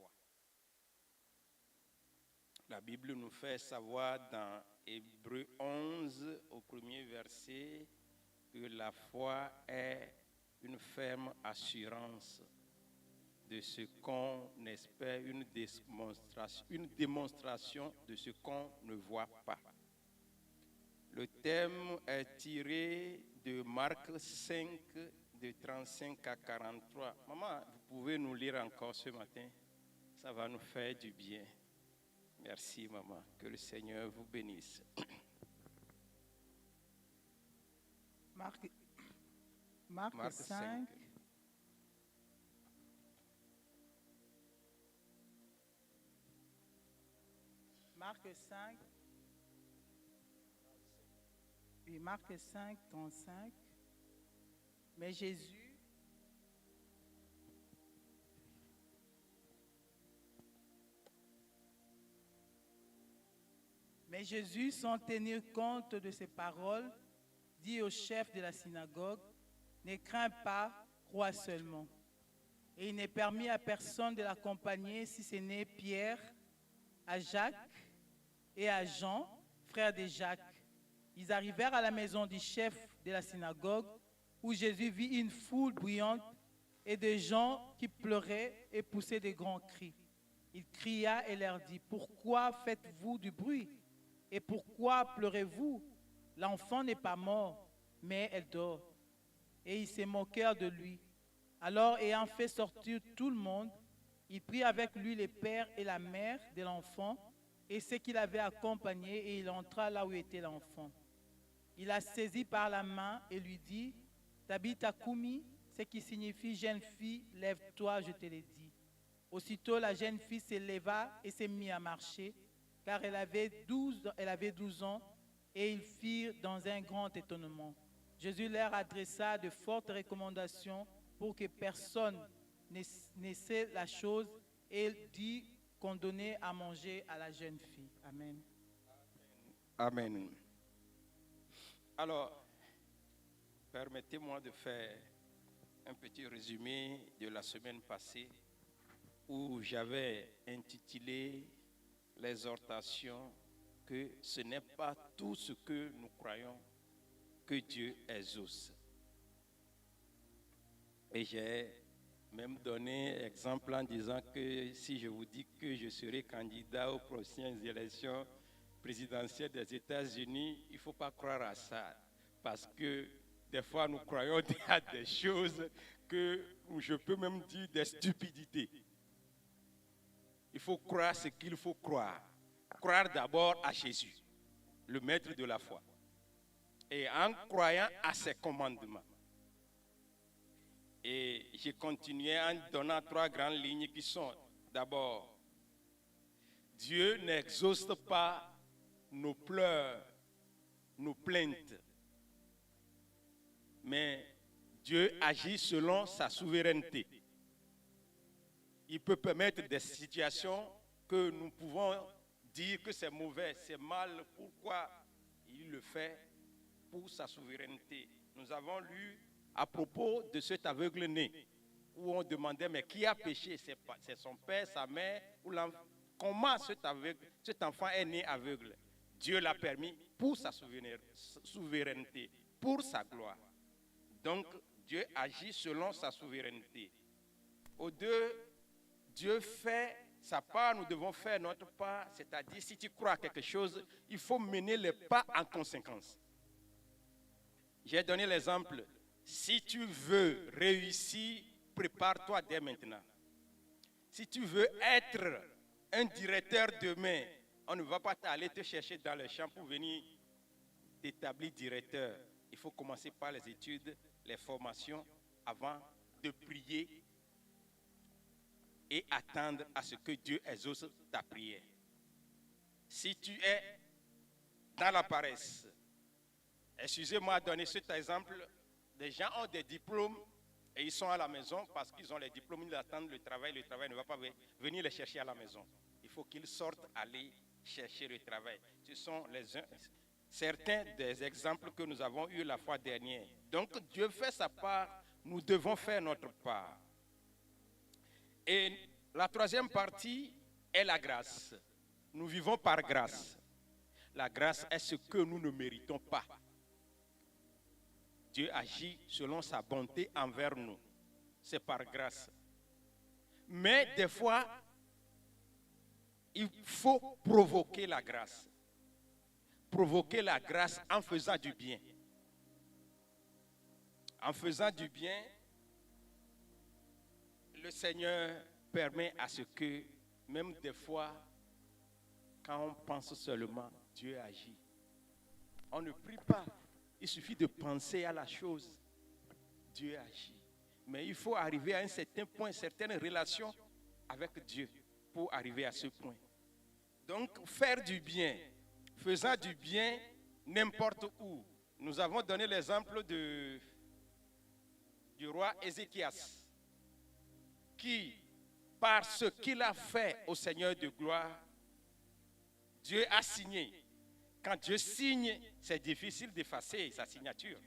La Bible nous fait savoir dans Hébreux 11, au premier verset, que la foi est une ferme assurance de ce qu'on espère, une démonstration de ce qu'on ne voit pas. Le thème est tiré de Marc 5, de 35 à 43. Maman, vous pouvez nous lire encore ce matin? Ça va nous faire du bien. Merci, maman. Que le Seigneur vous bénisse. Marc 5. Marc 5. Oui, Marc 5, 35. Mais Jésus, sans tenir compte de ces paroles, dit au chef de la synagogue, « Ne crains pas, crois seulement. » Et il n'est permis à personne de l'accompagner si ce n'est Pierre, à Jacques et à Jean, frère de Jacques. Ils arrivèrent à la maison du chef de la synagogue, où Jésus vit une foule bruyante et des gens qui pleuraient et poussaient de grands cris. Il cria et leur dit, « Pourquoi faites-vous du bruit? Et pourquoi pleurez-vous? L'enfant n'est pas mort, mais elle dort. » Et ils se moquèrent de lui. Alors, ayant fait sortir tout le monde, il prit avec lui le père et la mère de l'enfant et ceux qui l'avaient accompagné, et il entra là où était l'enfant. Il la saisit par la main et lui dit, Tabitha Koumi, ce qui signifie jeune fille, lève-toi, je te l'ai dit. Aussitôt la jeune fille se leva et s'est mise à marcher, car elle avait 12 ans, et ils firent dans un grand étonnement. Jésus leur adressa de fortes recommandations pour que personne ne sait la chose, et il dit qu'on donnait à manger à la jeune fille. Amen. Amen. Alors, permettez-moi de faire un petit résumé de la semaine passée où j'avais intitulé l'exhortation que ce n'est pas tout ce que nous croyons que Dieu exauce. Et j'ai même donné exemple en disant que si je vous dis que je serai candidat aux prochaines élections présidentielles des États-Unis, il ne faut pas croire à ça. Parce que des fois, nous croyons à des choses que je peux même dire des stupidités. Il faut croire ce qu'il faut croire. Croire d'abord à Jésus, le maître de la foi. Et en croyant à ses commandements. Et j'ai continué en donnant 3 grandes lignes qui sont d'abord, Dieu n'exauce pas nos pleurs, nos plaintes, mais Dieu agit selon sa souveraineté. Il peut permettre des situations que nous pouvons dire que c'est mauvais, c'est mal. Pourquoi il le fait? Pour sa souveraineté. Nous avons lu à propos de cet aveugle-né, où on demandait, mais qui a péché? C'est son père, sa mère, ou l'enfant? Comment cet enfant est né aveugle? Dieu l'a permis pour sa souveraineté, pour sa gloire. Donc, Dieu agit selon sa souveraineté. Aux deux, Dieu fait sa part, nous devons faire notre part. C'est-à-dire, si tu crois à quelque chose, il faut mener les pas en conséquence. J'ai donné l'exemple. Si tu veux réussir, prépare-toi dès maintenant. Si tu veux être un directeur demain, on ne va pas aller te chercher dans les champs pour venir t'établir directeur. Il faut commencer par les études, les formations, avant de prier et attendre à ce que Dieu exauce ta prière. Si tu es dans la paresse, excusez-moi de donner cet exemple, des gens ont des diplômes et ils sont à la maison parce qu'ils ont les diplômes, ils attendent le travail ne va pas venir les chercher à la maison. Il faut qu'ils sortent, aller chercher le travail. Ce sont certains des exemples que nous avons eus la fois dernière. Donc Dieu fait sa part, nous devons faire notre part. Et la troisième partie est la grâce. Nous vivons par grâce. La grâce est ce que nous ne méritons pas. Dieu agit selon sa bonté envers nous. C'est par grâce. Mais des fois, il faut provoquer la grâce. Provoquer la grâce en faisant du bien. En faisant du bien, le Seigneur permet à ce que, même des fois, quand on pense seulement, Dieu agit. On ne prie pas. Il suffit de penser à la chose. Dieu agit. Mais il faut arriver à un certain point, certaines relations avec Dieu pour arriver à ce point. Donc, faire du bien, faisant du bien n'importe où. Nous avons donné l'exemple du roi Ézéchias, qui, par ce qu'il a fait au Seigneur de gloire, Dieu a signé. Quand Dieu signe, c'est difficile d'effacer sa signature.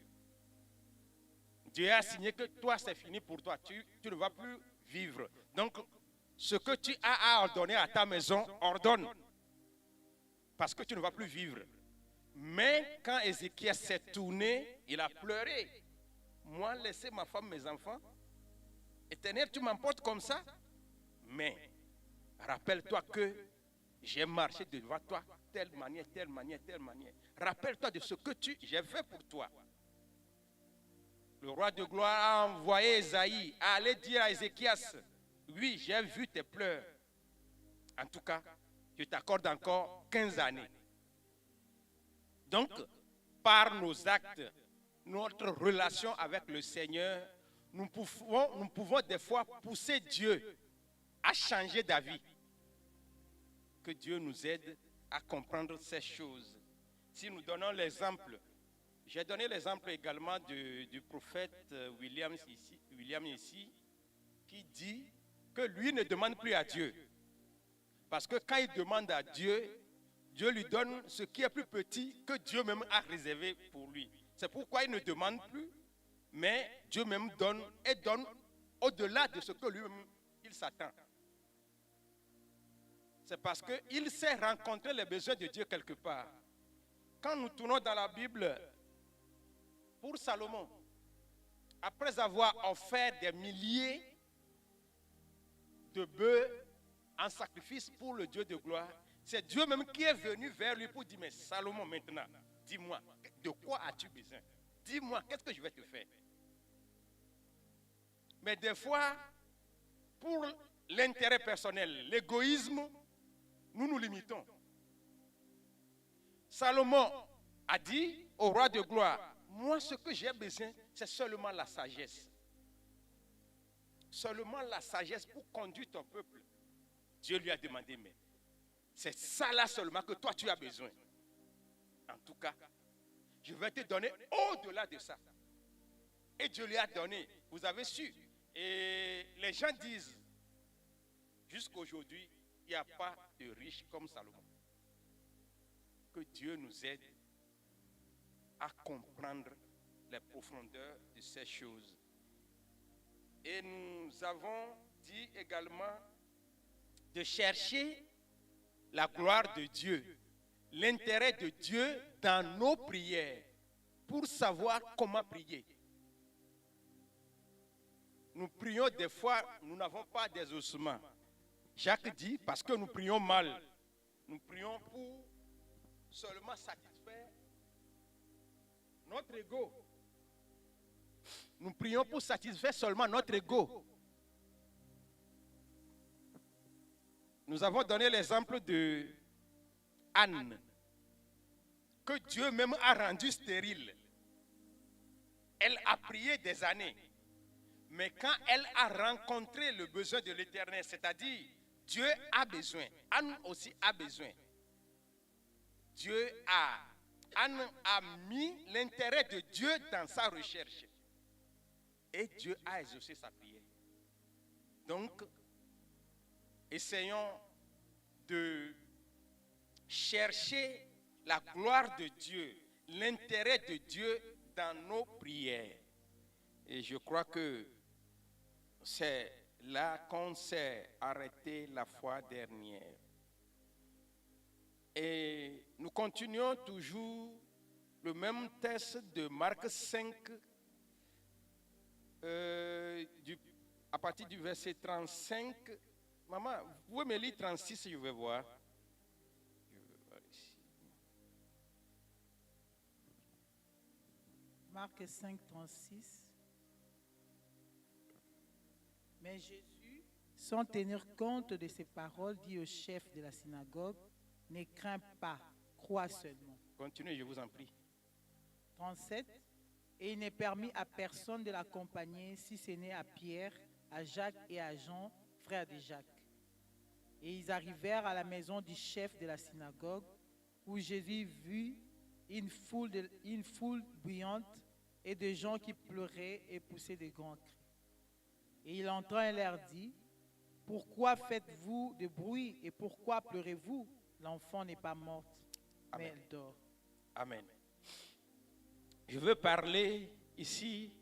Dieu a signé que toi, c'est fini pour toi. Tu ne vas plus vivre. Donc, ce que tu as à ordonner à ta maison, ordonne. Parce que tu ne vas plus vivre. Mais quand Ézéchias s'est tourné, il a pleuré. Moi, laisser ma femme, mes enfants. Éternel, tu m'emportes comme ça. Mais, rappelle-toi que j'ai marché devant toi telle manière, telle manière, telle manière. Rappelle-toi de ce que j'ai fait pour toi. Le roi de gloire a envoyé Esaïe à aller dire à Ézéchias, oui, j'ai vu tes pleurs. En tout cas, je t'accorde encore 15 années. Donc, par nos actes, notre relation avec le Seigneur, nous pouvons des fois pousser Dieu à changer d'avis. Que Dieu nous aide à comprendre ces choses. Si nous donnons l'exemple, j'ai donné l'exemple également du prophète William ici, qui dit que lui ne demande plus à Dieu. Parce que quand il demande à Dieu, Dieu lui donne ce qui est plus petit que Dieu même a réservé pour lui. C'est pourquoi il ne demande plus, mais Dieu même donne et donne au-delà de ce que lui-même il s'attend. C'est parce qu'il sait rencontrer les besoins de Dieu quelque part. Quand nous tournons dans la Bible, pour Salomon, après avoir offert des milliers de bœufs en sacrifice pour le Dieu de gloire, c'est Dieu même qui est venu vers lui pour dire, mais Salomon maintenant, dis-moi, de quoi as-tu besoin? Dis-moi, qu'est-ce que je vais te faire? Mais des fois, pour l'intérêt personnel, l'égoïsme, nous nous limitons. Salomon a dit au roi de gloire, moi ce que j'ai besoin, c'est seulement la sagesse. Seulement la sagesse pour conduire ton peuple. Dieu lui a demandé, mais c'est ça là seulement que toi tu as besoin. En tout cas, je vais te donner au-delà de ça. Et Dieu lui a donné, vous avez su. Et les gens disent, jusqu'aujourd'hui, il n'y a pas de riche comme Salomon. Que Dieu nous aide à comprendre les profondeurs de ces choses. Et nous avons dit également de chercher la gloire de Dieu, l'intérêt de Dieu dans nos prières, pour savoir comment prier. Nous prions des fois, nous n'avons pas des ossements. Jacques dit, parce que nous prions mal, nous prions pour seulement satisfaire notre ego. Nous prions pour satisfaire seulement notre ego. Nous avons donné l'exemple de Anne, que Dieu même a rendue stérile. Elle a prié des années. Mais quand elle a rencontré le besoin de l'Éternel, c'est-à-dire Dieu a besoin, Anne aussi a besoin. Anne a mis l'intérêt de Dieu dans sa recherche. Et Dieu a exaucé sa prière. Donc, essayons de chercher la gloire de Dieu, l'intérêt de Dieu dans nos prières. Et je crois que c'est là qu'on s'est arrêté la fois dernière. Et nous continuons toujours le même texte de Marc 5, à partir du verset 35. Maman, vous pouvez me lire 36, je vais voir. Marc 5, 36. Mais Jésus, sans tenir compte de ces paroles, dit au chef de la synagogue, ne crains pas, crois seulement. Continuez, je vous en prie. 37. Et il n'est permis à personne de l'accompagner, si ce n'est à Pierre, à Jacques et à Jean, frères de Jacques. Et ils arrivèrent à la maison du chef de la synagogue, où Jésus vit une foule bruyante et de gens qui pleuraient et poussaient de grands cris. Et il entend et leur dit, « Pourquoi faites-vous de bruit et pourquoi pleurez-vous? L'enfant n'est pas morte, mais elle dort. » Amen. Je veux parler ici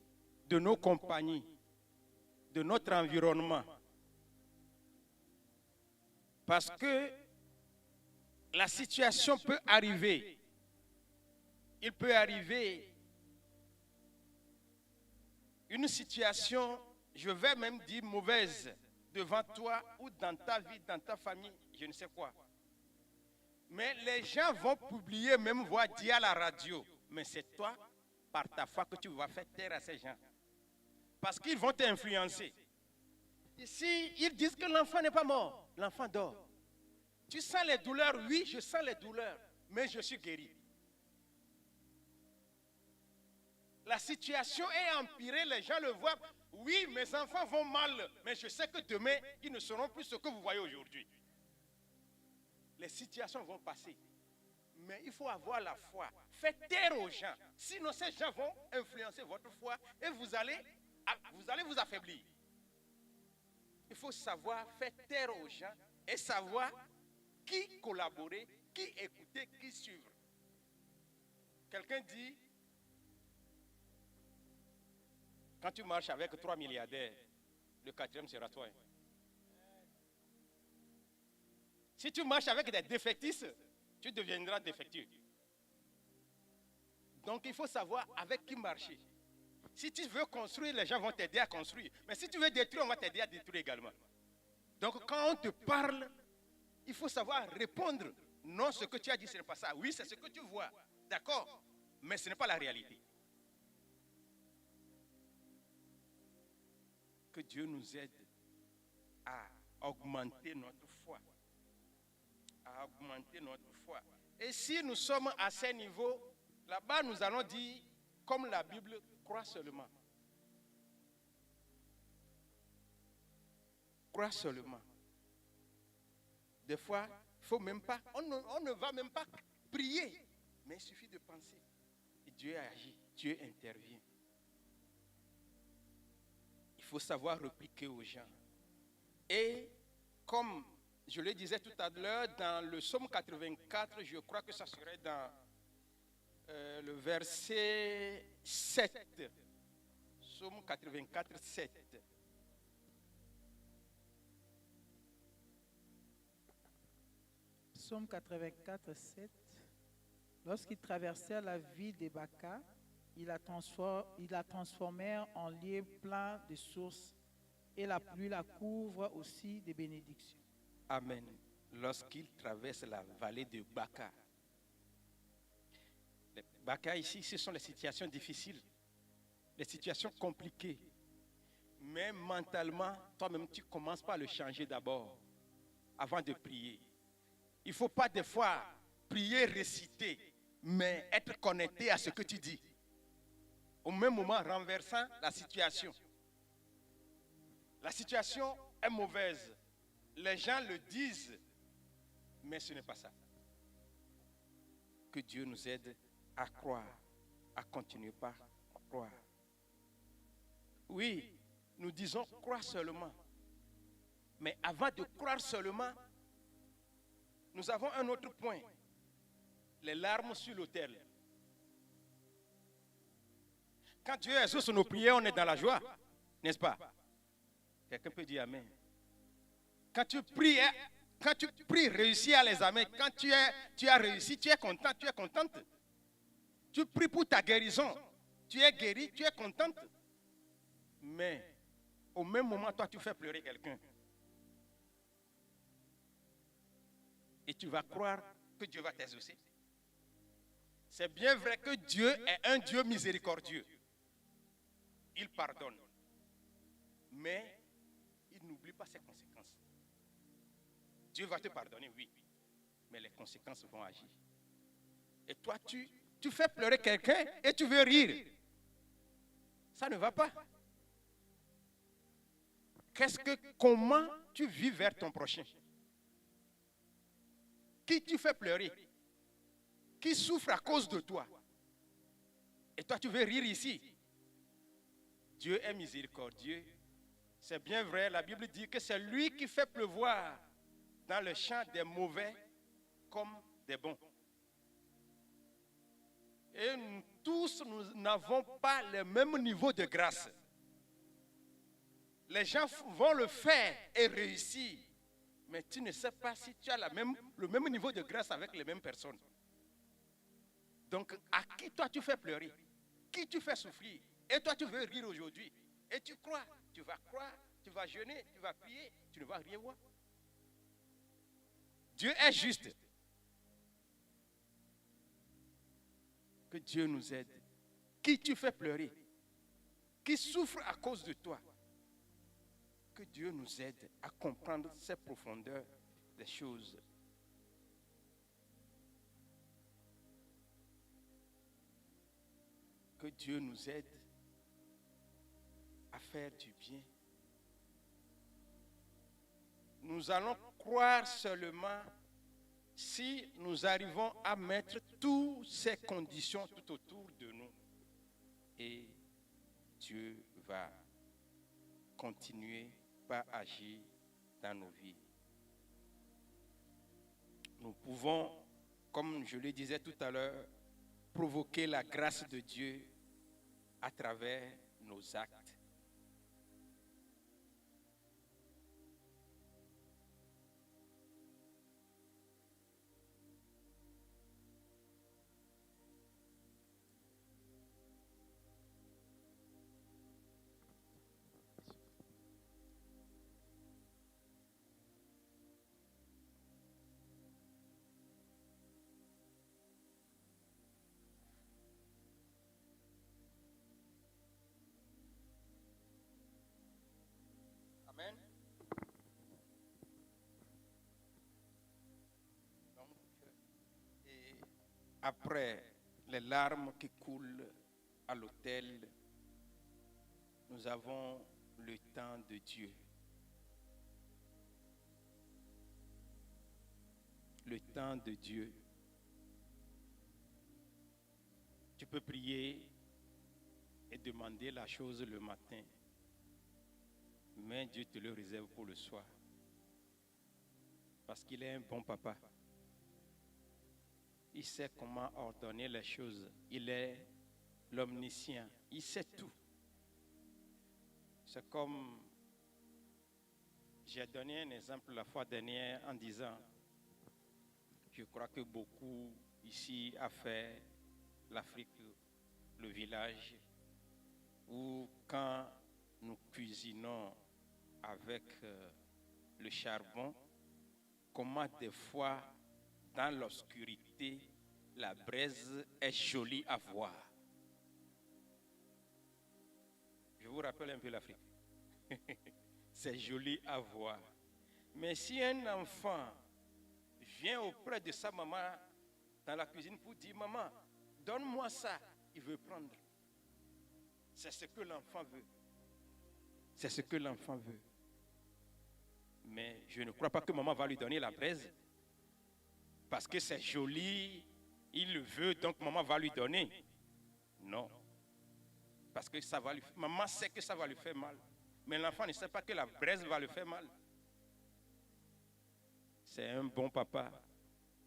de nos compagnies, de notre environnement. Parce que la situation peut arriver. Il peut arriver une situation, je vais même dire mauvaise, devant toi ou dans ta vie, dans ta famille, je ne sais quoi. Mais les gens vont publier, même voir dire à la radio, mais c'est toi, par ta foi, que tu vas faire taire à ces gens. Parce qu'ils vont t'influencer. Ici, ils disent que l'enfant n'est pas mort, l'enfant dort. Tu sens les douleurs? Oui, je sens les douleurs, mais je suis guéri. La situation est empirée, les gens le voient. Oui, mes enfants vont mal, mais je sais que demain, ils ne seront plus ce que vous voyez aujourd'hui. Les situations vont passer. Mais il faut avoir la foi. Faites taire aux gens. Sinon, ces gens vont influencer votre foi et vous allez vous affaiblir. Il faut savoir faire taire aux gens et savoir qui collaborer, qui écouter, qui suivre. Quelqu'un dit, quand tu marches avec 3 milliardaires, le 4e sera toi. Si tu marches avec des défaitistes, tu deviendras défectueux. Donc il faut savoir avec qui marcher. Si tu veux construire, les gens vont t'aider à construire. Mais si tu veux détruire, on va t'aider à détruire également. Donc quand on te parle, il faut savoir répondre. Non, ce que tu as dit, ce n'est pas ça. Oui, c'est ce que tu vois. D'accord, mais ce n'est pas la réalité. Que Dieu nous aide à augmenter notre foi. À augmenter notre foi. Et si nous sommes à ce niveau, là-bas nous allons dire, comme la Bible, crois seulement. Crois seulement. Des fois, il faut même pas, on ne va même pas prier, mais il suffit de penser. Et Dieu agit, Dieu intervient. Il faut savoir répliquer aux gens. Et comme je le disais tout à l'heure, dans le psaume 84, je crois que ça serait dans le verset 7. Psaume 84, 7. Psaume 84, 7. Lorsqu'ils traversèrent la ville de Baca, ils la transformèrent en lieu plein de sources, et la pluie la couvre aussi de bénédictions. Amen. Lorsqu'ils traversent la vallée de Baca. Baca ici, ce sont les situations difficiles, les situations compliquées. Mais mentalement, toi-même, tu commences par le changer d'abord, avant de prier. Il ne faut pas des fois prier, réciter, mais être connecté à ce que tu dis. Au même moment, renversant la situation. La situation est mauvaise. Les gens le disent, mais ce n'est pas ça. Que Dieu nous aide à croire, à continuer par croire. Oui, nous disons croire seulement. Mais avant de croire seulement, nous avons un autre point. Les larmes sur l'autel. Quand Dieu exauce nos prières, on est dans la joie, n'est-ce pas? Quelqu'un peut dire amen. Quand tu pries, réussir à les amener. Quand tu as réussi, tu es content, tu es contente. Tu pries pour ta guérison. Tu es guéri, tu es contente. Mais au même moment, toi, tu fais pleurer quelqu'un. Et tu vas croire que Dieu va t'exaucer. C'est bien vrai que Dieu est un Dieu miséricordieux. Il pardonne. Mais il n'oublie pas ses conséquences. Dieu va te pardonner, oui. Mais les conséquences vont agir. Et toi, tu fais pleurer quelqu'un et tu veux rire. Ça ne va pas. Comment tu vis vers ton prochain? Qui tu fais pleurer? Qui souffre à cause de toi? Et toi, tu veux rire ici? Dieu est miséricordieux. C'est bien vrai, la Bible dit que c'est lui qui fait pleuvoir dans le champ des mauvais comme des bons. Et nous tous, nous n'avons pas le même niveau de grâce. Les gens vont le faire et réussir. Mais tu ne sais pas si tu as le même niveau de grâce avec les mêmes personnes. Donc, à qui toi tu fais pleurer? Qui tu fais souffrir? Et toi tu veux rire aujourd'hui. Et tu crois, tu vas jeûner, tu vas prier, tu ne vas rien voir. Dieu est juste. Que Dieu nous aide. Qui tu fais pleurer? Qui souffre à cause de toi? Que Dieu nous aide à comprendre ces profondeurs des choses. que Dieu nous aide à faire du bien. Nous allons croire seulement si nous arrivons à mettre toutes ces conditions tout autour de nous. Et Dieu va continuer par agir dans nos vies. Nous pouvons, comme je le disais tout à l'heure, provoquer la grâce de Dieu à travers nos actes. Amen. Donc, et après les larmes qui coulent à l'autel, nous avons le temps de Dieu. Le temps de Dieu. Tu peux prier et demander la chose le matin, mais Dieu te le réserve pour le soir. Parce qu'il est un bon papa. Il sait comment ordonner les choses. Il est l'omniscient. Il sait tout. C'est comme j'ai donné un exemple la fois dernière en disant, je crois que beaucoup ici a fait l'Afrique, le village, où quand nous cuisinons avec le charbon, comment des fois dans l'obscurité la braise est jolie à voir. Je vous rappelle un peu l'Afrique. C'est joli à voir. Mais si un enfant vient auprès de sa maman dans la cuisine pour dire, maman, donne-moi ça, il veut prendre. C'est ce que l'enfant veut. C'est ce que l'enfant veut. Mais je ne crois pas que maman va lui donner la braise. Parce que c'est joli, il le veut, donc maman va lui donner. Non. Parce que ça va lui, maman sait que ça va lui faire mal. Mais l'enfant ne sait pas que la braise va lui faire mal. C'est un bon papa.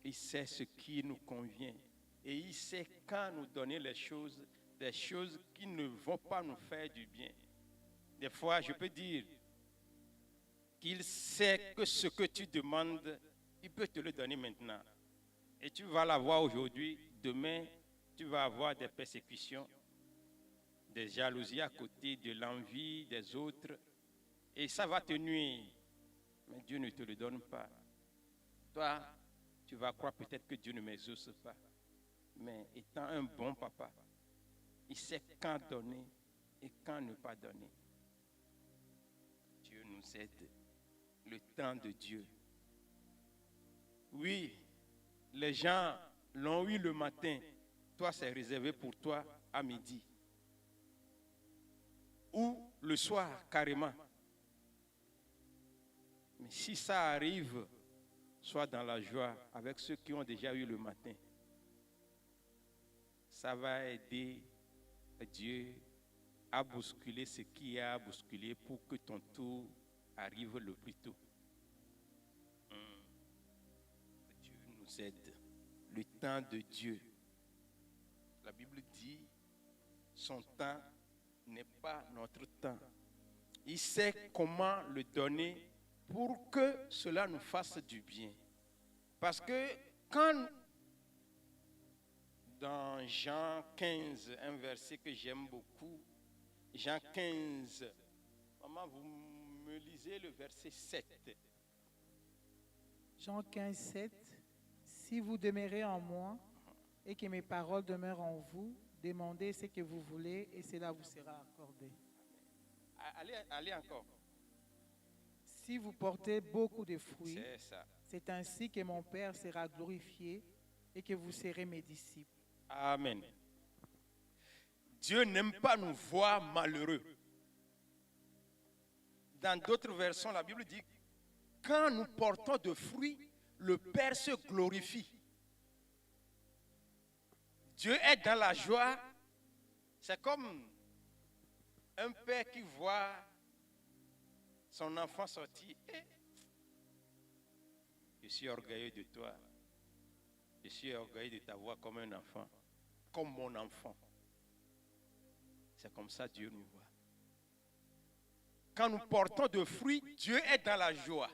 Il sait ce qui nous convient. Et il sait quand nous donner les choses, des choses qui ne vont pas nous faire du bien. Des fois, je peux dire qu'il sait que ce que tu demandes, il peut te le donner maintenant. Et tu vas l'avoir aujourd'hui. Demain, tu vas avoir des persécutions, des jalousies à côté, de l'envie des autres. Et ça va te nuire. Mais Dieu ne te le donne pas. Toi, tu vas croire peut-être que Dieu ne m'exauce pas. Mais étant un bon papa, il sait quand donner et quand ne pas donner. Dieu nous aide. Le temps de Dieu. Oui, les gens l'ont eu le matin. Toi, c'est réservé pour toi à midi. Ou le soir, carrément. Mais si ça arrive, sois dans la joie avec ceux qui ont déjà eu le matin. Ça va aider Dieu à bousculer ce qui a bousculé pour que ton tour arrive le plus tôt. Dieu nous aide. Le temps de Dieu. La Bible dit, son temps n'est pas notre temps. Il sait comment le donner pour que cela nous fasse du bien. Parce que quand dans Jean 15, un verset que j'aime beaucoup, Jean 15, maman, vous me lisez le verset 7. Jean 15, 7. Si vous demeurez en moi et que mes paroles demeurent en vous, demandez ce que vous voulez et cela vous sera accordé. Allez encore. Si vous portez beaucoup de fruits, C'est ça. c'est ainsi que mon Père sera glorifié et que vous serez mes disciples. Amen. Dieu n'aime pas nous voir malheureux. Dans d'autres versions, la Bible dit, quand nous portons de fruits, le Père se glorifie. Dieu est dans la joie. C'est comme un père qui voit son enfant sortir. Je suis orgueilleux de toi. Je suis orgueilleux de t'avoir comme un enfant, comme mon enfant. C'est comme ça que Dieu nous voit. Quand nous portons de fruits, Dieu est dans la joie.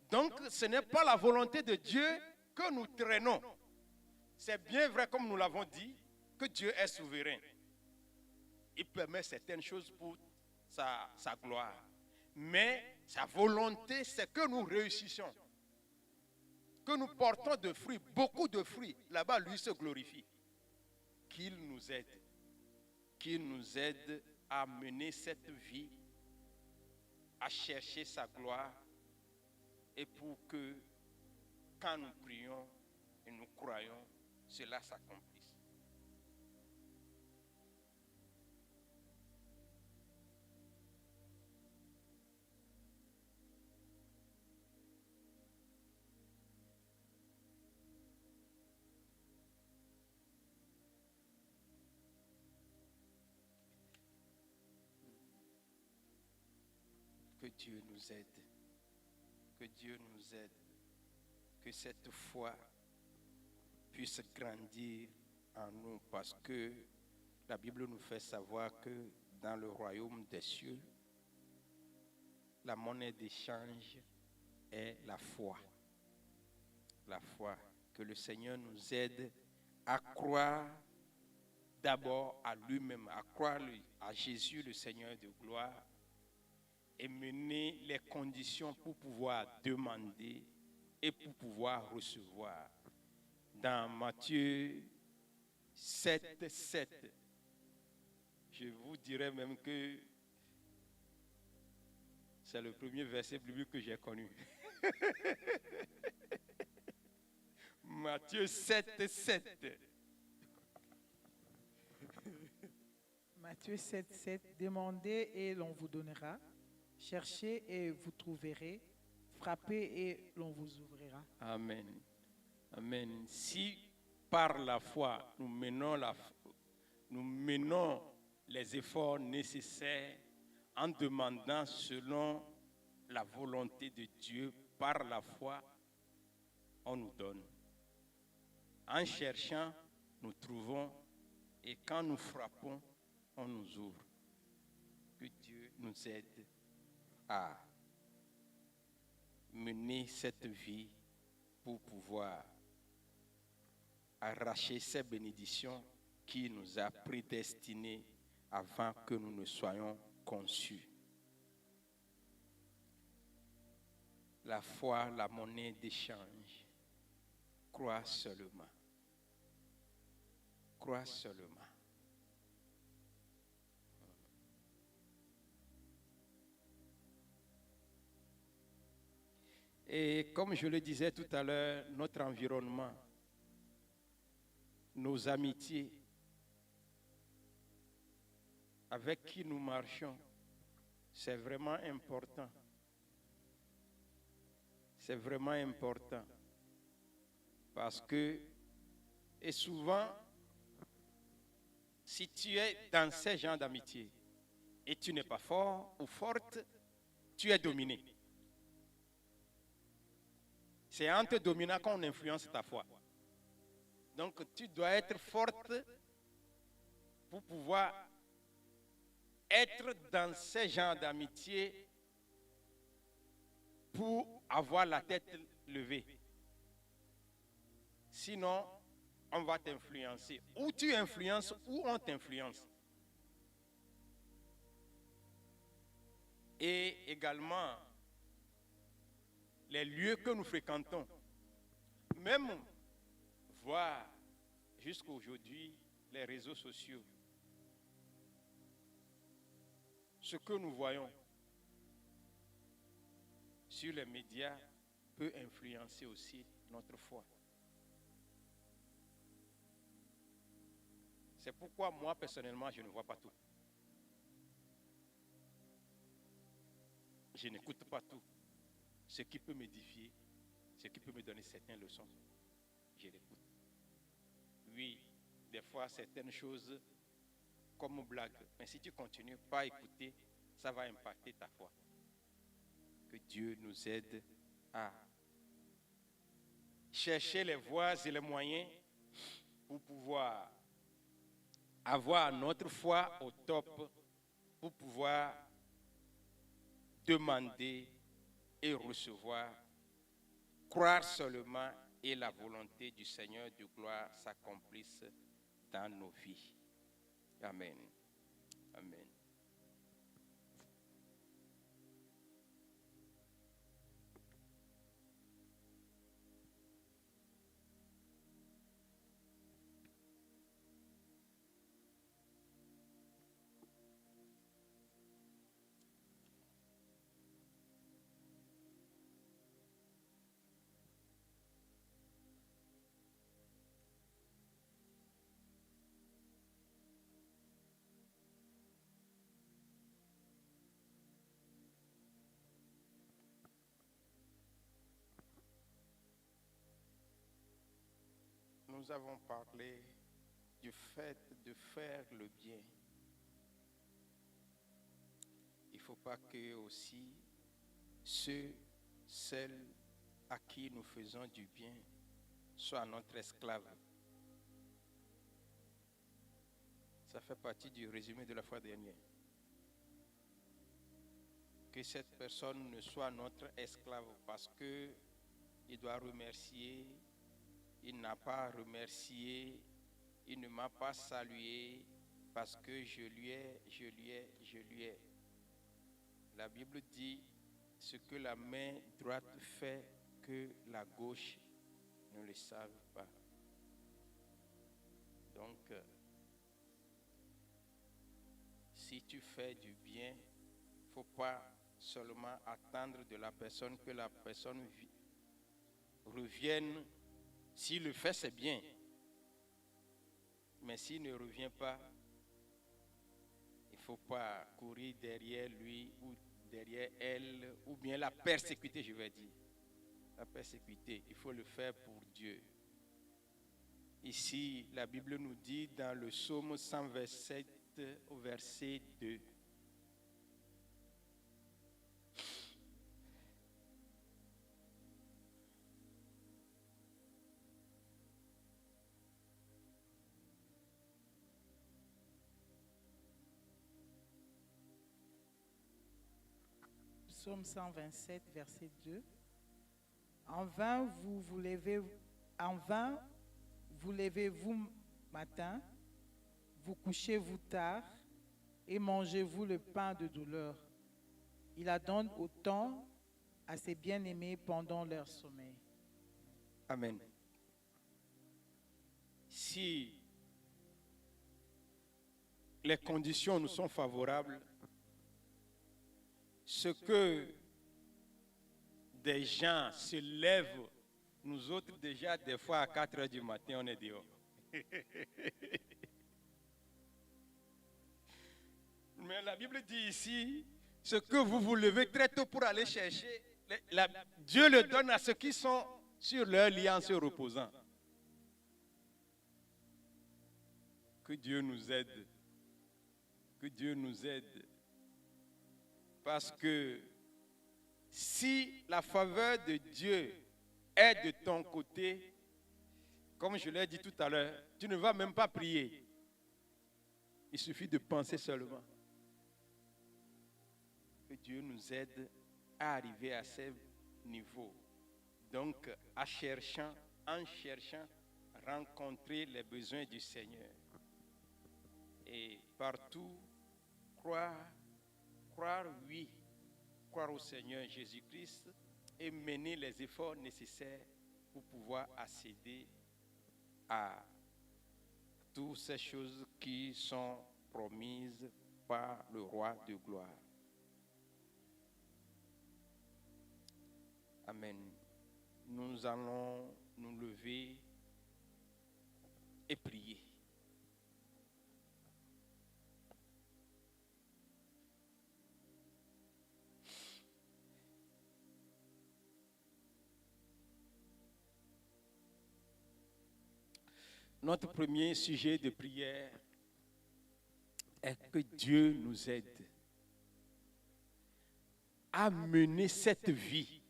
Donc, ce n'est pas la volonté de Dieu que nous traînons. C'est bien vrai, comme nous l'avons dit, que Dieu est souverain. Il permet certaines choses pour sa gloire. Mais sa volonté, c'est que nous réussissions. Que nous portons de fruits, beaucoup de fruits. Là-bas, lui se glorifie. Qu'il nous aide. Qu'il nous aide à mener cette vie, à chercher sa gloire, et pour que, quand nous prions et nous croyons, cela s'accomplisse. Que Dieu nous aide. Que Dieu nous aide. Que cette foi puisse grandir en nous, parce que la Bible nous fait savoir que dans le royaume des cieux, la monnaie d'échange est la foi. La foi. Que le Seigneur nous aide à croire d'abord à lui-même, à croire à Jésus, le Seigneur de gloire, et mener les conditions pour pouvoir demander et pour pouvoir recevoir. Dans Matthieu 7, 7, je vous dirais même que c'est le premier verset biblique que j'ai connu. Matthieu 7, 7. Matthieu 7, 7. Demandez et l'on vous donnera. Cherchez et vous trouverez. Frappez et l'on vous ouvrira. Amen. Amen. Si par la foi nous menons les efforts nécessaires en demandant selon la volonté de Dieu, par la foi, on nous donne. En cherchant, nous trouvons, et quand nous frappons, on nous ouvre. Que Dieu nous aide à mener cette vie pour pouvoir arracher ces bénédictions qui nous a prédestinés avant que nous ne soyons conçus. La foi, la monnaie d'échange. Crois seulement. Crois seulement. Et comme je le disais tout à l'heure, notre environnement, nos amitiés, avec qui nous marchons, c'est vraiment important. C'est vraiment important. Parce que, et souvent, si tu es dans ces genres d'amitié et tu n'es pas fort ou forte, tu es dominé. C'est en te dominant qu'on influence ta foi. Donc tu dois être forte pour pouvoir être dans ces genres d'amitié, pour avoir la tête levée. Sinon, on va t'influencer. Ou tu influences, ou on t'influence. Et également, les lieux que nous fréquentons, même voir jusqu'à aujourd'hui les réseaux sociaux, ce que nous voyons sur les médias peut influencer aussi notre foi. C'est pourquoi moi, personnellement, je ne vois pas tout. Je n'écoute pas tout. Ce qui peut m'édifier, ce qui peut me donner certaines leçons, je l'écoute. Oui, des fois, certaines choses comme blague. Mais si tu continues pas à écouter, ça va impacter ta foi. Que Dieu nous aide à chercher les voies et les moyens pour pouvoir avoir notre foi au top, pour pouvoir demander et recevoir, croire seulement et la volonté du Seigneur de gloire s'accomplisse dans nos vies. Amen. Amen. Nous avons parlé du fait de faire le bien. Il ne faut pas que aussi celles à qui nous faisons du bien soient notre esclave. Ça fait partie du résumé de la fois dernière. Que cette personne ne soit notre esclave parce qu'il doit remercier, il n'a pas remercié, il ne m'a pas salué parce que je lui ai. La Bible dit ce que la main droite fait que la gauche ne le savent pas. Donc, si tu fais du bien, il ne faut pas seulement attendre de la personne que la personne revienne. S'il le fait, c'est bien. Mais s'il ne revient pas, il ne faut pas courir derrière lui ou derrière elle, ou bien la persécuter, je vais dire. La persécuter, il faut le faire pour Dieu. Ici, la Bible nous dit dans le psaume 127 au verset 2. Psaume 127, verset 2. En vain vous levez-vous matin, vous couchez-vous tard et mangez-vous le pain de douleur. Il la donne autant à ses bien-aimés pendant leur sommeil. Amen. Si les conditions nous sont favorables, ce que des gens se lèvent, nous autres déjà des fois à 4 heures du matin, on est dehors. Mais la Bible dit ici, ce que vous vous levez très tôt pour aller chercher, Dieu le donne à ceux qui sont sur leur lit en se reposant. Que Dieu nous aide. Que Dieu nous aide. Parce que si la faveur de Dieu est de ton côté, comme je l'ai dit tout à l'heure, tu ne vas même pas prier. Il suffit de penser seulement. Que Dieu nous aide à arriver à ce niveau. Donc, en cherchant, rencontrer les besoins du Seigneur. Et partout, croire oui, croire au Seigneur Jésus-Christ et mener les efforts nécessaires pour pouvoir accéder à toutes ces choses qui sont promises par le roi de gloire. Amen. Nous allons nous lever et prier. Notre premier sujet de prière est que Dieu nous aide à mener cette vie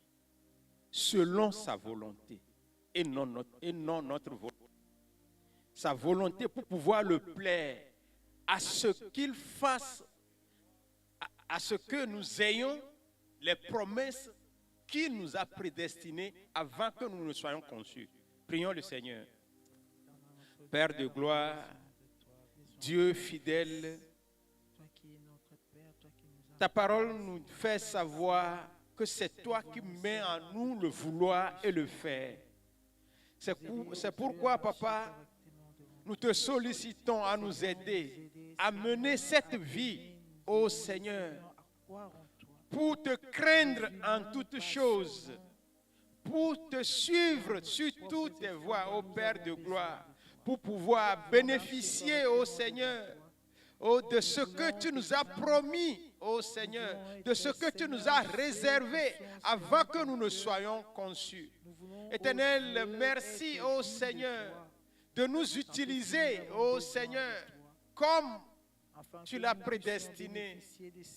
selon sa volonté et non notre volonté. Sa volonté pour pouvoir le plaire, à ce qu'il fasse, à ce que nous ayons les promesses qu'il nous a prédestinées avant que nous ne soyons conçus. Prions le Seigneur. Père de gloire, Dieu fidèle, ta parole nous fait savoir que c'est toi qui mets en nous le vouloir et le faire. C'est pourquoi, Papa, nous te sollicitons à nous aider à mener cette vie, ô Seigneur, pour te craindre en toutes choses, pour te suivre sur toutes tes voies, ô Père de gloire, pour pouvoir bénéficier, ô Seigneur, de ce que tu nous as promis, ô Seigneur, de ce que tu nous as réservé avant que nous ne soyons conçus. Éternel, merci, ô Seigneur, de nous utiliser, ô Seigneur, comme tu l'as prédestiné.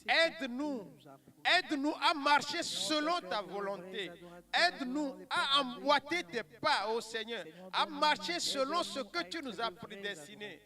Aide-nous à marcher selon ta volonté. Aide-nous à emboîter tes pas, ô Seigneur, à marcher selon ce que tu nous as prédestiné.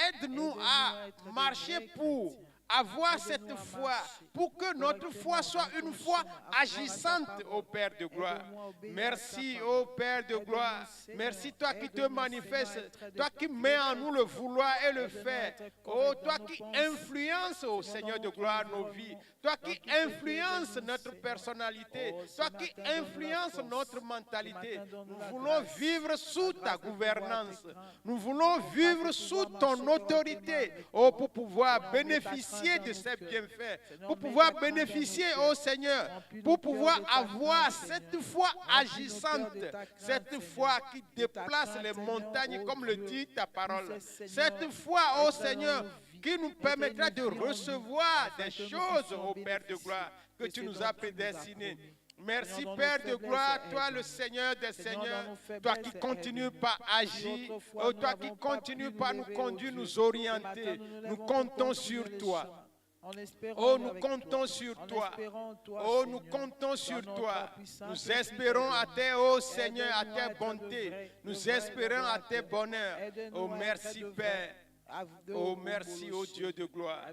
Aide-nous à marcher pour avoir cette foi, pour que notre foi soit une foi agissante, ô Père de gloire. Merci, ô Père de gloire. Merci, toi qui te manifestes, toi qui mets en nous le vouloir et le faire. Oh, toi qui influences, ô Seigneur de gloire, nos vies. Toi qui influences notre personnalité. Toi qui influences notre mentalité. Nous voulons vivre sous ta gouvernance. Nous voulons vivre sous ton autorité, oh, pour pouvoir bénéficier de ces bienfaits, pour pouvoir bénéficier, oh Seigneur, pour pouvoir avoir cette foi agissante, cette foi qui déplace les montagnes, comme le dit ta parole. Cette foi, oh Seigneur, qui nous permettra de recevoir des choses, ô Père de gloire, que tu nous as prédestinées. Merci Père de gloire, toi le Seigneur des Seigneurs, toi qui continues par agir, toi qui continues par nous conduire, nous orienter. Nous comptons sur toi. Oh, nous comptons sur toi. Oh, nous comptons sur toi. Nous espérons à tes, oh Seigneur, à tes bontés. Nous espérons à tes bonheurs. Oh, merci Père. Oh, merci, oh Dieu de gloire.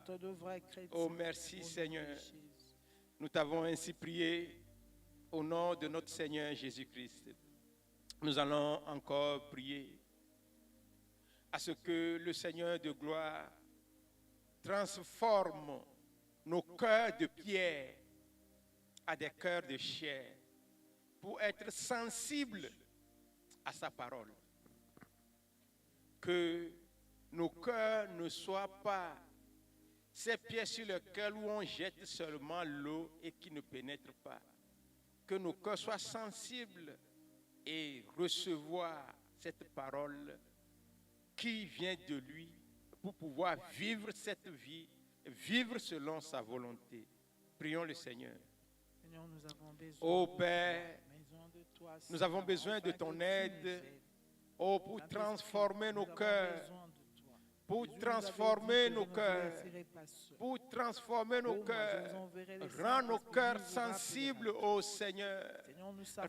Oh, merci Seigneur. Nous t'avons ainsi prié au nom de notre Seigneur Jésus-Christ. Nous allons encore prier à ce que le Seigneur de gloire transforme nos cœurs de pierre à des cœurs de chair pour être sensibles à sa parole. Que nos cœurs ne soient pas ces pierres sur lesquelles on jette seulement l'eau et qui ne pénètrent pas. Que nos cœurs soient sensibles et recevoir cette parole qui vient de lui pour pouvoir vivre cette vie, vivre selon sa volonté. Prions le Seigneur. Ô Père, nous avons besoin de ton aide, oh, pour transformer nos cœurs. Pour transformer nos cœurs, pour transformer nos cœurs, rends nos cœurs sensibles au Seigneur,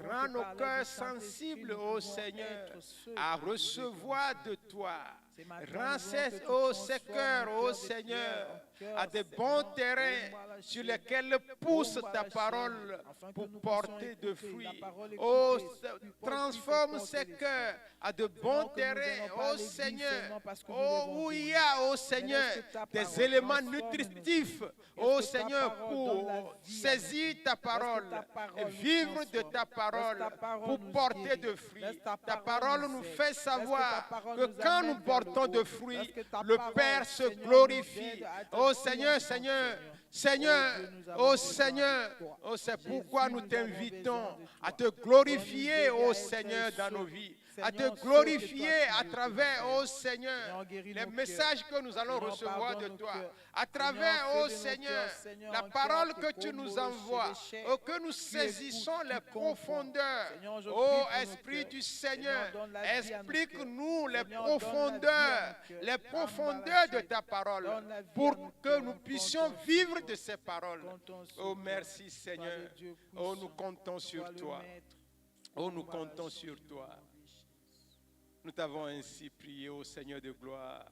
rends nos cœurs sensibles au Seigneur à recevoir de toi. Rends ces cœurs, ô Seigneur, à de bons terrains sur lesquels pousse ta parole pour porter de fruits. Oh, transforme ces cœurs à de bons terrains, ô Seigneur. Oh, où il y a, ô Seigneur, des éléments nutritifs, ô Seigneur, pour saisir ta parole et vivre de ta parole pour porter de fruits. Ta parole nous fait savoir que quand nous portons de fruits, le Père se glorifie. Oh Seigneur, Seigneur, Seigneur, oh Seigneur, oh, c'est pourquoi nous t'invitons à te glorifier, oh Seigneur, dans nos vies. à te Seigneur, glorifier ce que toi, à tu veux travers, faire. oh Seigneur, Seigneur, guéris les nos messages que nous allons Seigneur, recevoir de pardonne nos toi. cœurs. À travers, Seigneur, oh fais de nos Seigneur, cœurs, Seigneur, la un parole cœur que qui tu nous comble envoies, chez les oh, que nous qui saisissons écoute, les qui comprend. profondeurs. Seigneur, je Oh prie pour nos Esprit cœurs. du Seigneur, Seigneur, donne la vie à nos explique-nous les Seigneur, donne la vie à profondeurs, nos cœurs. les profondeurs de ta parole, Donne la vie à pour nos que cœurs. nous Nous puissions comptons vivre sur de toi. ces paroles. Comptons sur Oh toi. merci Toi, Seigneur. le Dieu Oh nous puissant. comptons sur Toi, le toi. Maître. Oh nous Voilà, comptons Jésus, sur au toi. nom de Jésus. Nous t'avons ainsi prié, ô Seigneur de gloire,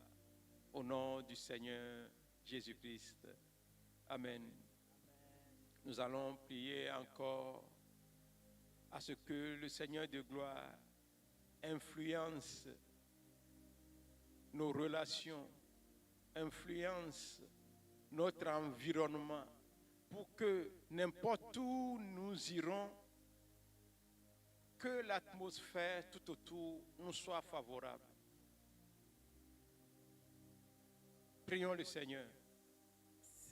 au nom du Seigneur Jésus-Christ. Amen. Nous allons prier encore à ce que le Seigneur de gloire influence nos relations, influence notre environnement, pour que n'importe où nous irons, que l'atmosphère tout autour nous soit favorable. Prions le Seigneur.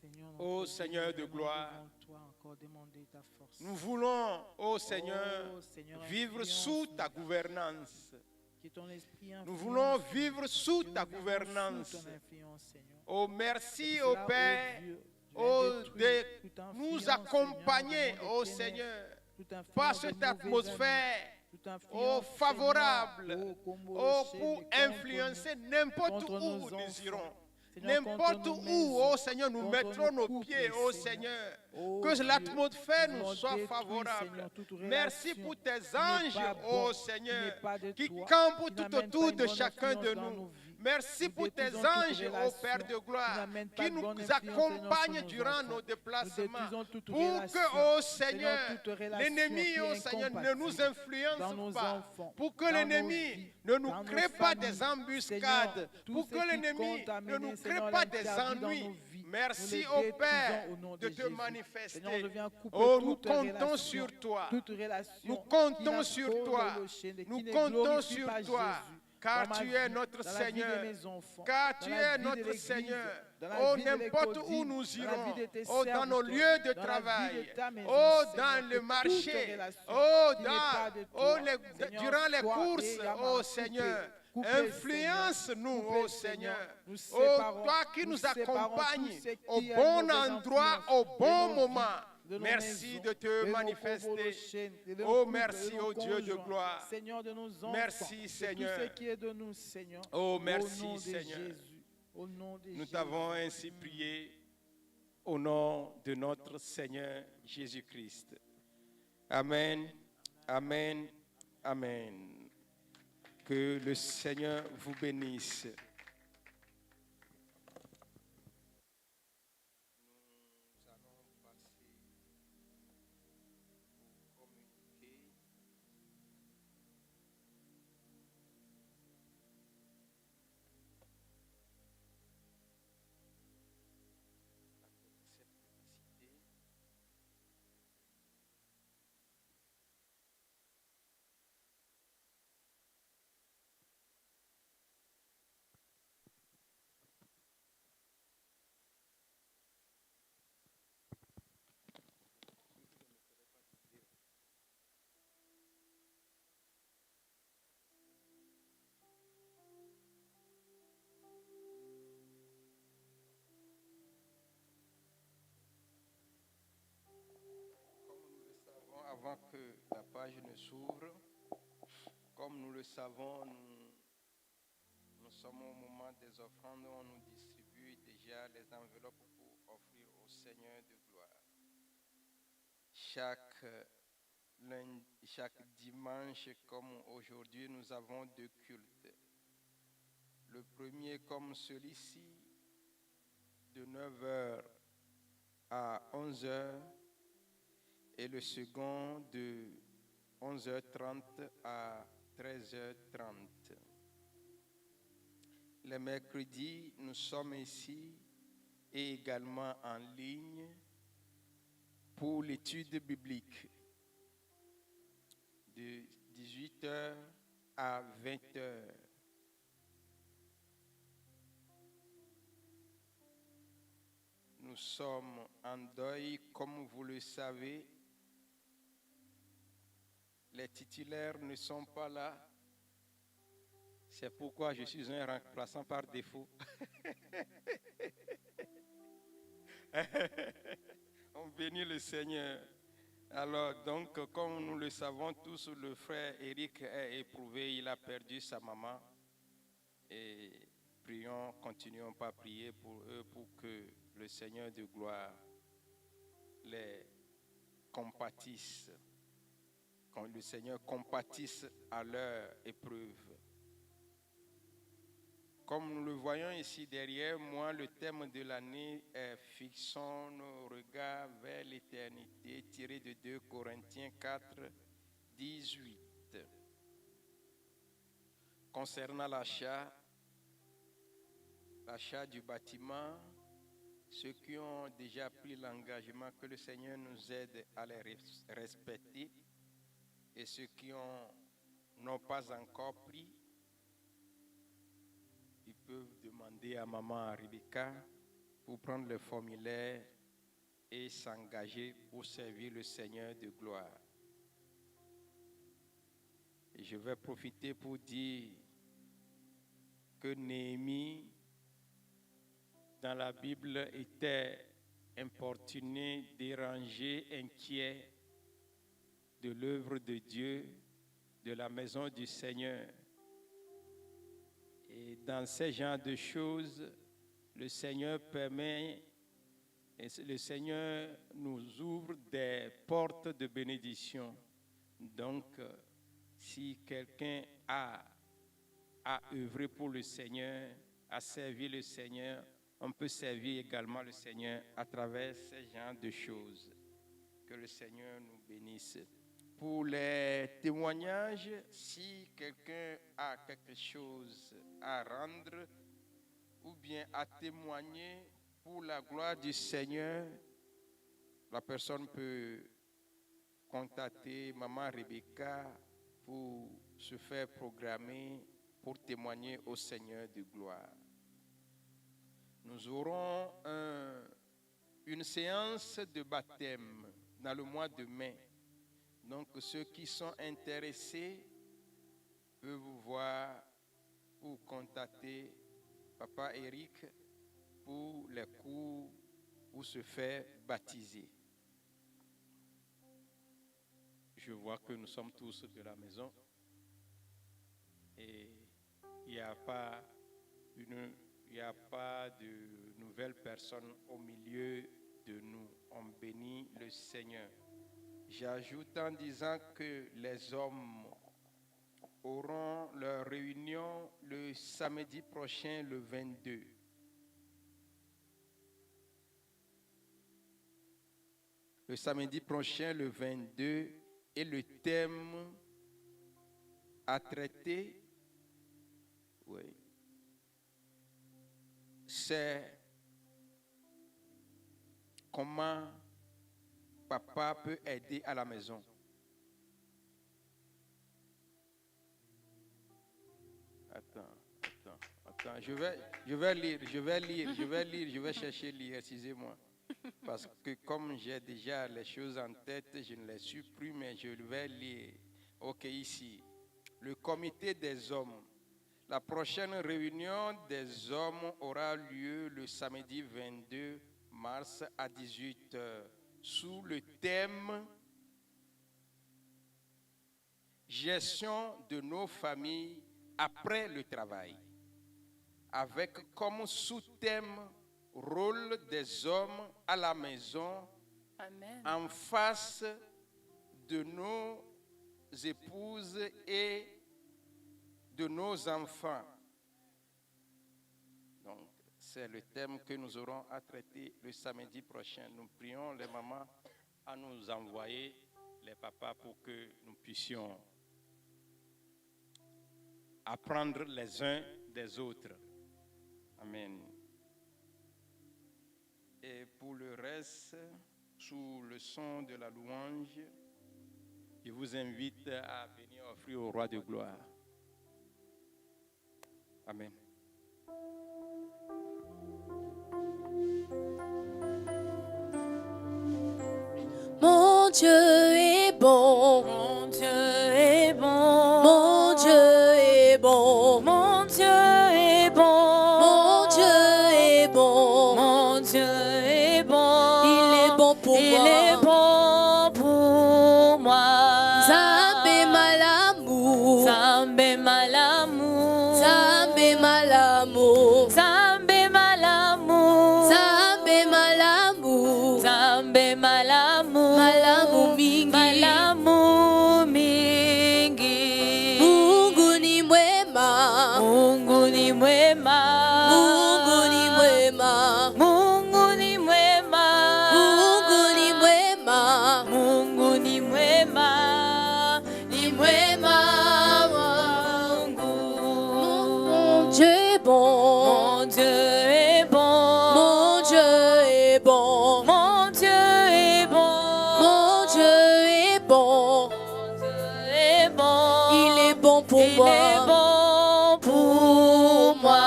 Seigneur, Ô notre Seigneur Dieu, de gloire, devant toi encore demander ta force. Nous voulons, ô Seigneur, Oh, Seigneur, vivre influence sous nous. ta gouvernance. Que ton esprit Nous influence voulons nous. vivre sous Que ta nous vivons gouvernance. sous ton influence, Seigneur. Oh merci, C'est ô cela, Père, Dieu, oh, viens détruire toute de influence, nous Seigneur, accompagner, du monde ô des ténèbres, Seigneur, toute influence par de cette mauvais atmosphère, amis, toute influence, oh favorable, Seigneur, Kombo, oh Rocher, pour contre influencer n'importe contre où nos nous enfants. irons. Seigneur, N'importe contre nos où, maisons, oh Seigneur, nous contre mettrons nos nos couples, pieds, oh Seigneur. Seigneur. Oh Que Dieu, l'atmosphère nous nous soit détruis, favorable. Seigneur, toute Merci relation pour tes qui n'est anges, pas oh bon, Seigneur, qui n'est pas de qui toi, campent qui tout n'amène autour pas une de bonne chacun de influence dans nous. nos vies. Merci Nous pour tes détruisons toute anges, ô relation Père de qui gloire, n'amène pas qui de nous bonne influence, Seigneur, accompagnent sur nos durant enfants. nos Nous déplacements. détruisons toute Pour relation, que, oh Seigneur, toute relation l'ennemi, qui oh est Seigneur, ne nous incompatible dans influence nos pas. enfants, Pour que dans nos l'ennemi vies, ne nous dans nos crée pas des familles. embuscades. Seigneur, tout Pour ce que qui l'ennemi compte amener, ne nous crée Seigneur, pas des l'interdit dans ennuis. nos vies. Merci, Nous ô le Père, détruisons au nom de de te Jésus. manifester. Seigneur, je viens couper Oh, nous toute comptons relation, sur toi. toute relation Nous qui comptons n'a sur pas toi. le chaîne, qui Nous ne comptons glorifie sur pas toi. Jésus. Car Dans ma tu es vie, notre dans la vie de Seigneur. mes enfants, Car dans tu la es vie de notre l'Église, Seigneur. dans la Oh, vie de n'importe où l'Écodine, nous dans la irons. vie de tes Oh, dans nos serviteurs, lieux de dans la vie travail. de ta maison, Oh, Seigneur, dans que le toute marché. relation Oh, qui n'est pas de oh, toi, les- Seigneur, durant les soit courses. également Oh, Seigneur. coupée, Influence-nous, coupée, oh Seigneur. Nous Oh, séparons- toi qui nous séparons accompagnes tout ce qui au est bon mauvaise endroit, influence au de bon nos moment. vies, de nos Merci maisons, de te de nos manifester. convolutions, de nos Oh, couples, merci, de nos oh Dieu de conjoints. gloire. Seigneur, de nos enfants, Merci, de Seigneur. tout ce qui est de nous, Seigneur. Oh, merci, au nom de Seigneur. Jésus. Au nom de Nous Jésus. t'avons ainsi prié au nom de notre Seigneur Jésus-Christ. Amen, amen, amen. Que le Seigneur vous bénisse. Nous allons passer au communiqué. Cette publicité. Comme nous le savons, avant que la page ne s'ouvre, comme nous le savons, nous sommes au moment des offrandes où on nous distribue déjà les enveloppes pour offrir au Seigneur de gloire. Chaque dimanche, comme aujourd'hui, nous avons deux cultes. Le premier, comme celui-ci, de 9h à 11h, et le second de 11h30 à 13h30. Les mercredis, nous sommes ici et également en ligne pour l'étude biblique de 18h à 20h. Nous sommes en deuil, comme vous le savez. Les titulaires ne sont pas là. C'est pourquoi je suis un remplaçant par défaut. On bénit le Seigneur. Alors, donc, comme nous le savons tous, le frère Eric est éprouvé, il a perdu sa maman. Et prions, continuons par prier pour eux, pour que le Seigneur de gloire les compatisse. Quand le Seigneur compatisse à leur épreuve. Comme nous le voyons ici derrière moi, le thème de l'année est « Fixons nos regards vers l'éternité » tiré de 2 Corinthiens 4, 18. Concernant l'achat du bâtiment, ceux qui ont déjà pris l'engagement, que le Seigneur nous aide à les respecter, et ceux qui n'ont pas encore pris, ils peuvent demander à maman Rebecca pour prendre le formulaire et s'engager pour servir le Seigneur de gloire. Et je vais profiter pour dire que Néhémie, dans la Bible, était importuné, dérangé, inquiet de l'œuvre de Dieu, de la maison du Seigneur. Et dans ce genre de choses, le Seigneur permet, et le Seigneur nous ouvre des portes de bénédiction. Donc, si quelqu'un a œuvré pour le Seigneur, a servi le Seigneur, on peut servir également le Seigneur à travers ce genre de choses. Que le Seigneur nous bénisse. Pour les témoignages, si quelqu'un a quelque chose à rendre ou bien à témoigner pour la gloire du Seigneur, la personne peut contacter Maman Rebecca pour se faire programmer pour témoigner au Seigneur de gloire. Nous aurons une séance de baptême dans le mois de mai. Donc, ceux qui sont intéressés peuvent vous voir ou contacter Papa Eric pour les cours pour se faire baptiser. Je vois que nous sommes tous de la maison et il n'y a pas de nouvelles personnes au milieu de nous. On bénit le Seigneur. J'ajoute en disant que les hommes auront leur réunion le samedi prochain, le 22. Le samedi prochain, le 22, et le thème à traiter, oui, c'est comment papa peut aider à la maison. Attends. Je vais lire, je vais chercher lire, excusez-moi. Parce que comme j'ai déjà les choses en tête, je ne les suis plus, mais je vais lire. Ok, ici. Le comité des hommes. La prochaine réunion des hommes aura lieu le samedi 22 mars à 18h. Sous le thème « Gestion de nos familles après le travail », avec comme sous-thème « Rôle des hommes à la maison. Amen. En face de nos épouses et de nos enfants ». Donc, c'est le thème que nous aurons à traiter le samedi prochain. Nous prions les mamans à nous envoyer les papas pour que nous puissions apprendre les uns des autres. Amen. Et pour le reste, sous le son de la louange, je vous invite à venir offrir au Roi de gloire. Amen. Mon Dieu est bon. Mon Dieu est bon. Mon Dieu est bon. Mon Dieu est bon. Il est bon pour Il moi. est bon pour moi. Zambe malamu. Zambe malamu. Zambe malamu. Zambe malamu. Zambe malamu. Zambe malamu. Malamu mingi. Malamu mingi. Mungu ni mwema. Mungu ni mwema. Mungu ni mwema. Mungu ni mwema. Mungu ni mwema. Mungu ni mwema. Ni mwema Mungu. Mon Dieu est bon. Mon Dieu est bon. Mon Dieu est bon. Mon Dieu est bon. Mon Dieu est bon. Mon Dieu est bon. Il est bon pour Il moi. est bon pour moi.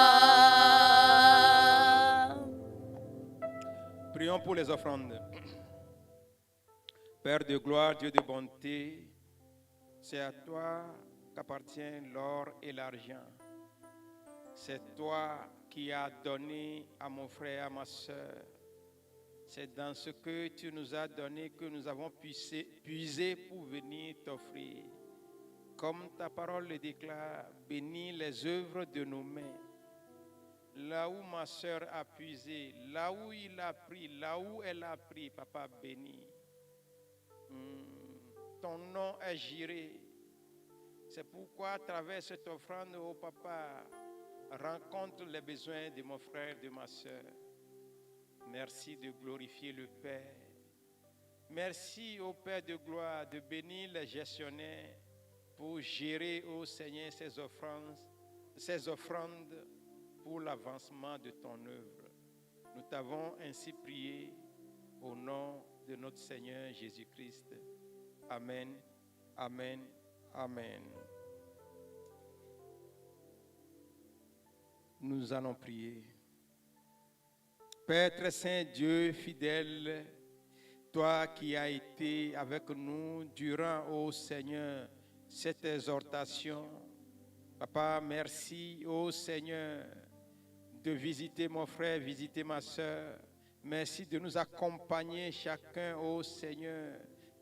Prions pour les offrandes. Père de gloire, Dieu de bonté, c'est à toi qu'appartient l'or et l'argent. C'est toi qui as donné à mon frère, à ma soeur. C'est dans ce que tu nous as donné que nous avons puisé pour venir t'offrir. Comme ta parole le déclare, bénis les œuvres de nos mains. Là où ma soeur a puisé, là où il a pris, là où elle a pris, Papa bénis. Ton nom est géré. C'est pourquoi à travers cette offrande, oh Papa, rencontre les besoins de mon frère, de ma soeur. Merci de glorifier le Père. Merci au Père de gloire de bénir les gestionnaires pour gérer, ô Seigneur, ces offrandes pour l'avancement de ton œuvre. Nous t'avons ainsi prié au nom de notre Seigneur Jésus-Christ. Amen, amen, amen. Nous allons prier. Père très saint, Dieu fidèle, toi qui as été avec nous durant, ô Seigneur, cette exhortation. Papa, merci, ô Seigneur, de visiter mon frère, visiter ma soeur. Merci de nous accompagner chacun, ô Seigneur,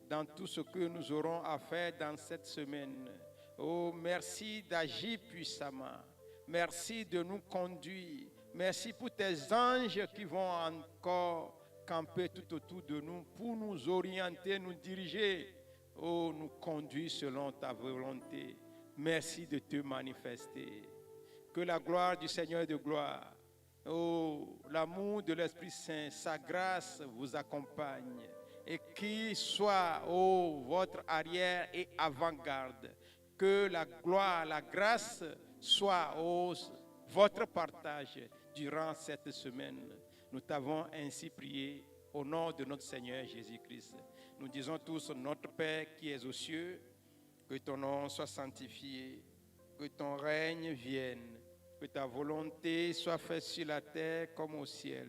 dans tout ce que nous aurons à faire dans cette semaine. Oh, merci d'agir puissamment. Merci de nous conduire. Merci pour tes anges qui vont encore camper tout autour de nous pour nous orienter, nous diriger. Oh, nous conduire selon ta volonté. Merci de te manifester. Que la gloire du Seigneur de gloire, oh, l'amour de l'Esprit Saint, sa grâce vous accompagne. Et qu'il soit, oh, votre arrière et avant-garde. Que la gloire, la grâce soit, oh, votre partage durant cette semaine. Nous t'avons ainsi prié au nom de notre Seigneur Jésus-Christ. Nous disons tous, notre Père qui es aux cieux, que ton nom soit sanctifié, que ton règne vienne, que ta volonté soit faite sur la terre comme au ciel.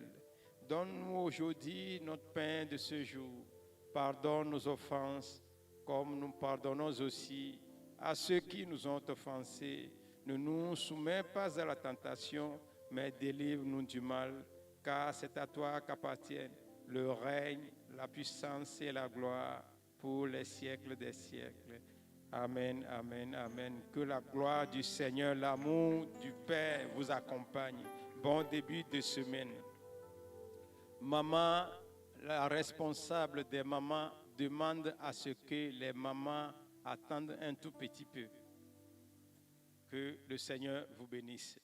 Donne-nous aujourd'hui notre pain de ce jour. Pardonne nos offenses, comme nous pardonnons aussi à ceux qui nous ont offensés. Ne nous soumets pas à la tentation, mais délivre-nous du mal, car c'est à toi qu'appartiennent le règne, la puissance et la gloire pour les siècles des siècles. Amen, amen, amen. Que la gloire du Seigneur, l'amour du Père vous accompagne. Bon début de semaine. Maman, la responsable des mamans, demande à ce que les mamans attendent un tout petit peu. Que le Seigneur vous bénisse.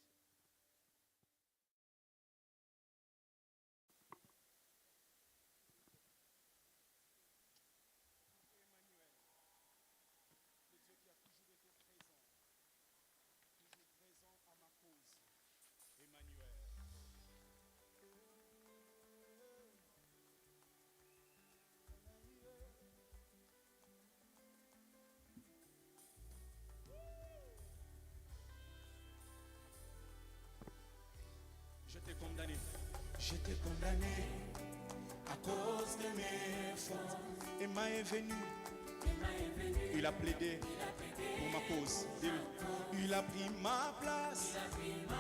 J'étais condamné à cause de mes fautes. Emma est venu, il a plaidé pour ma cause. Il a pris ma place.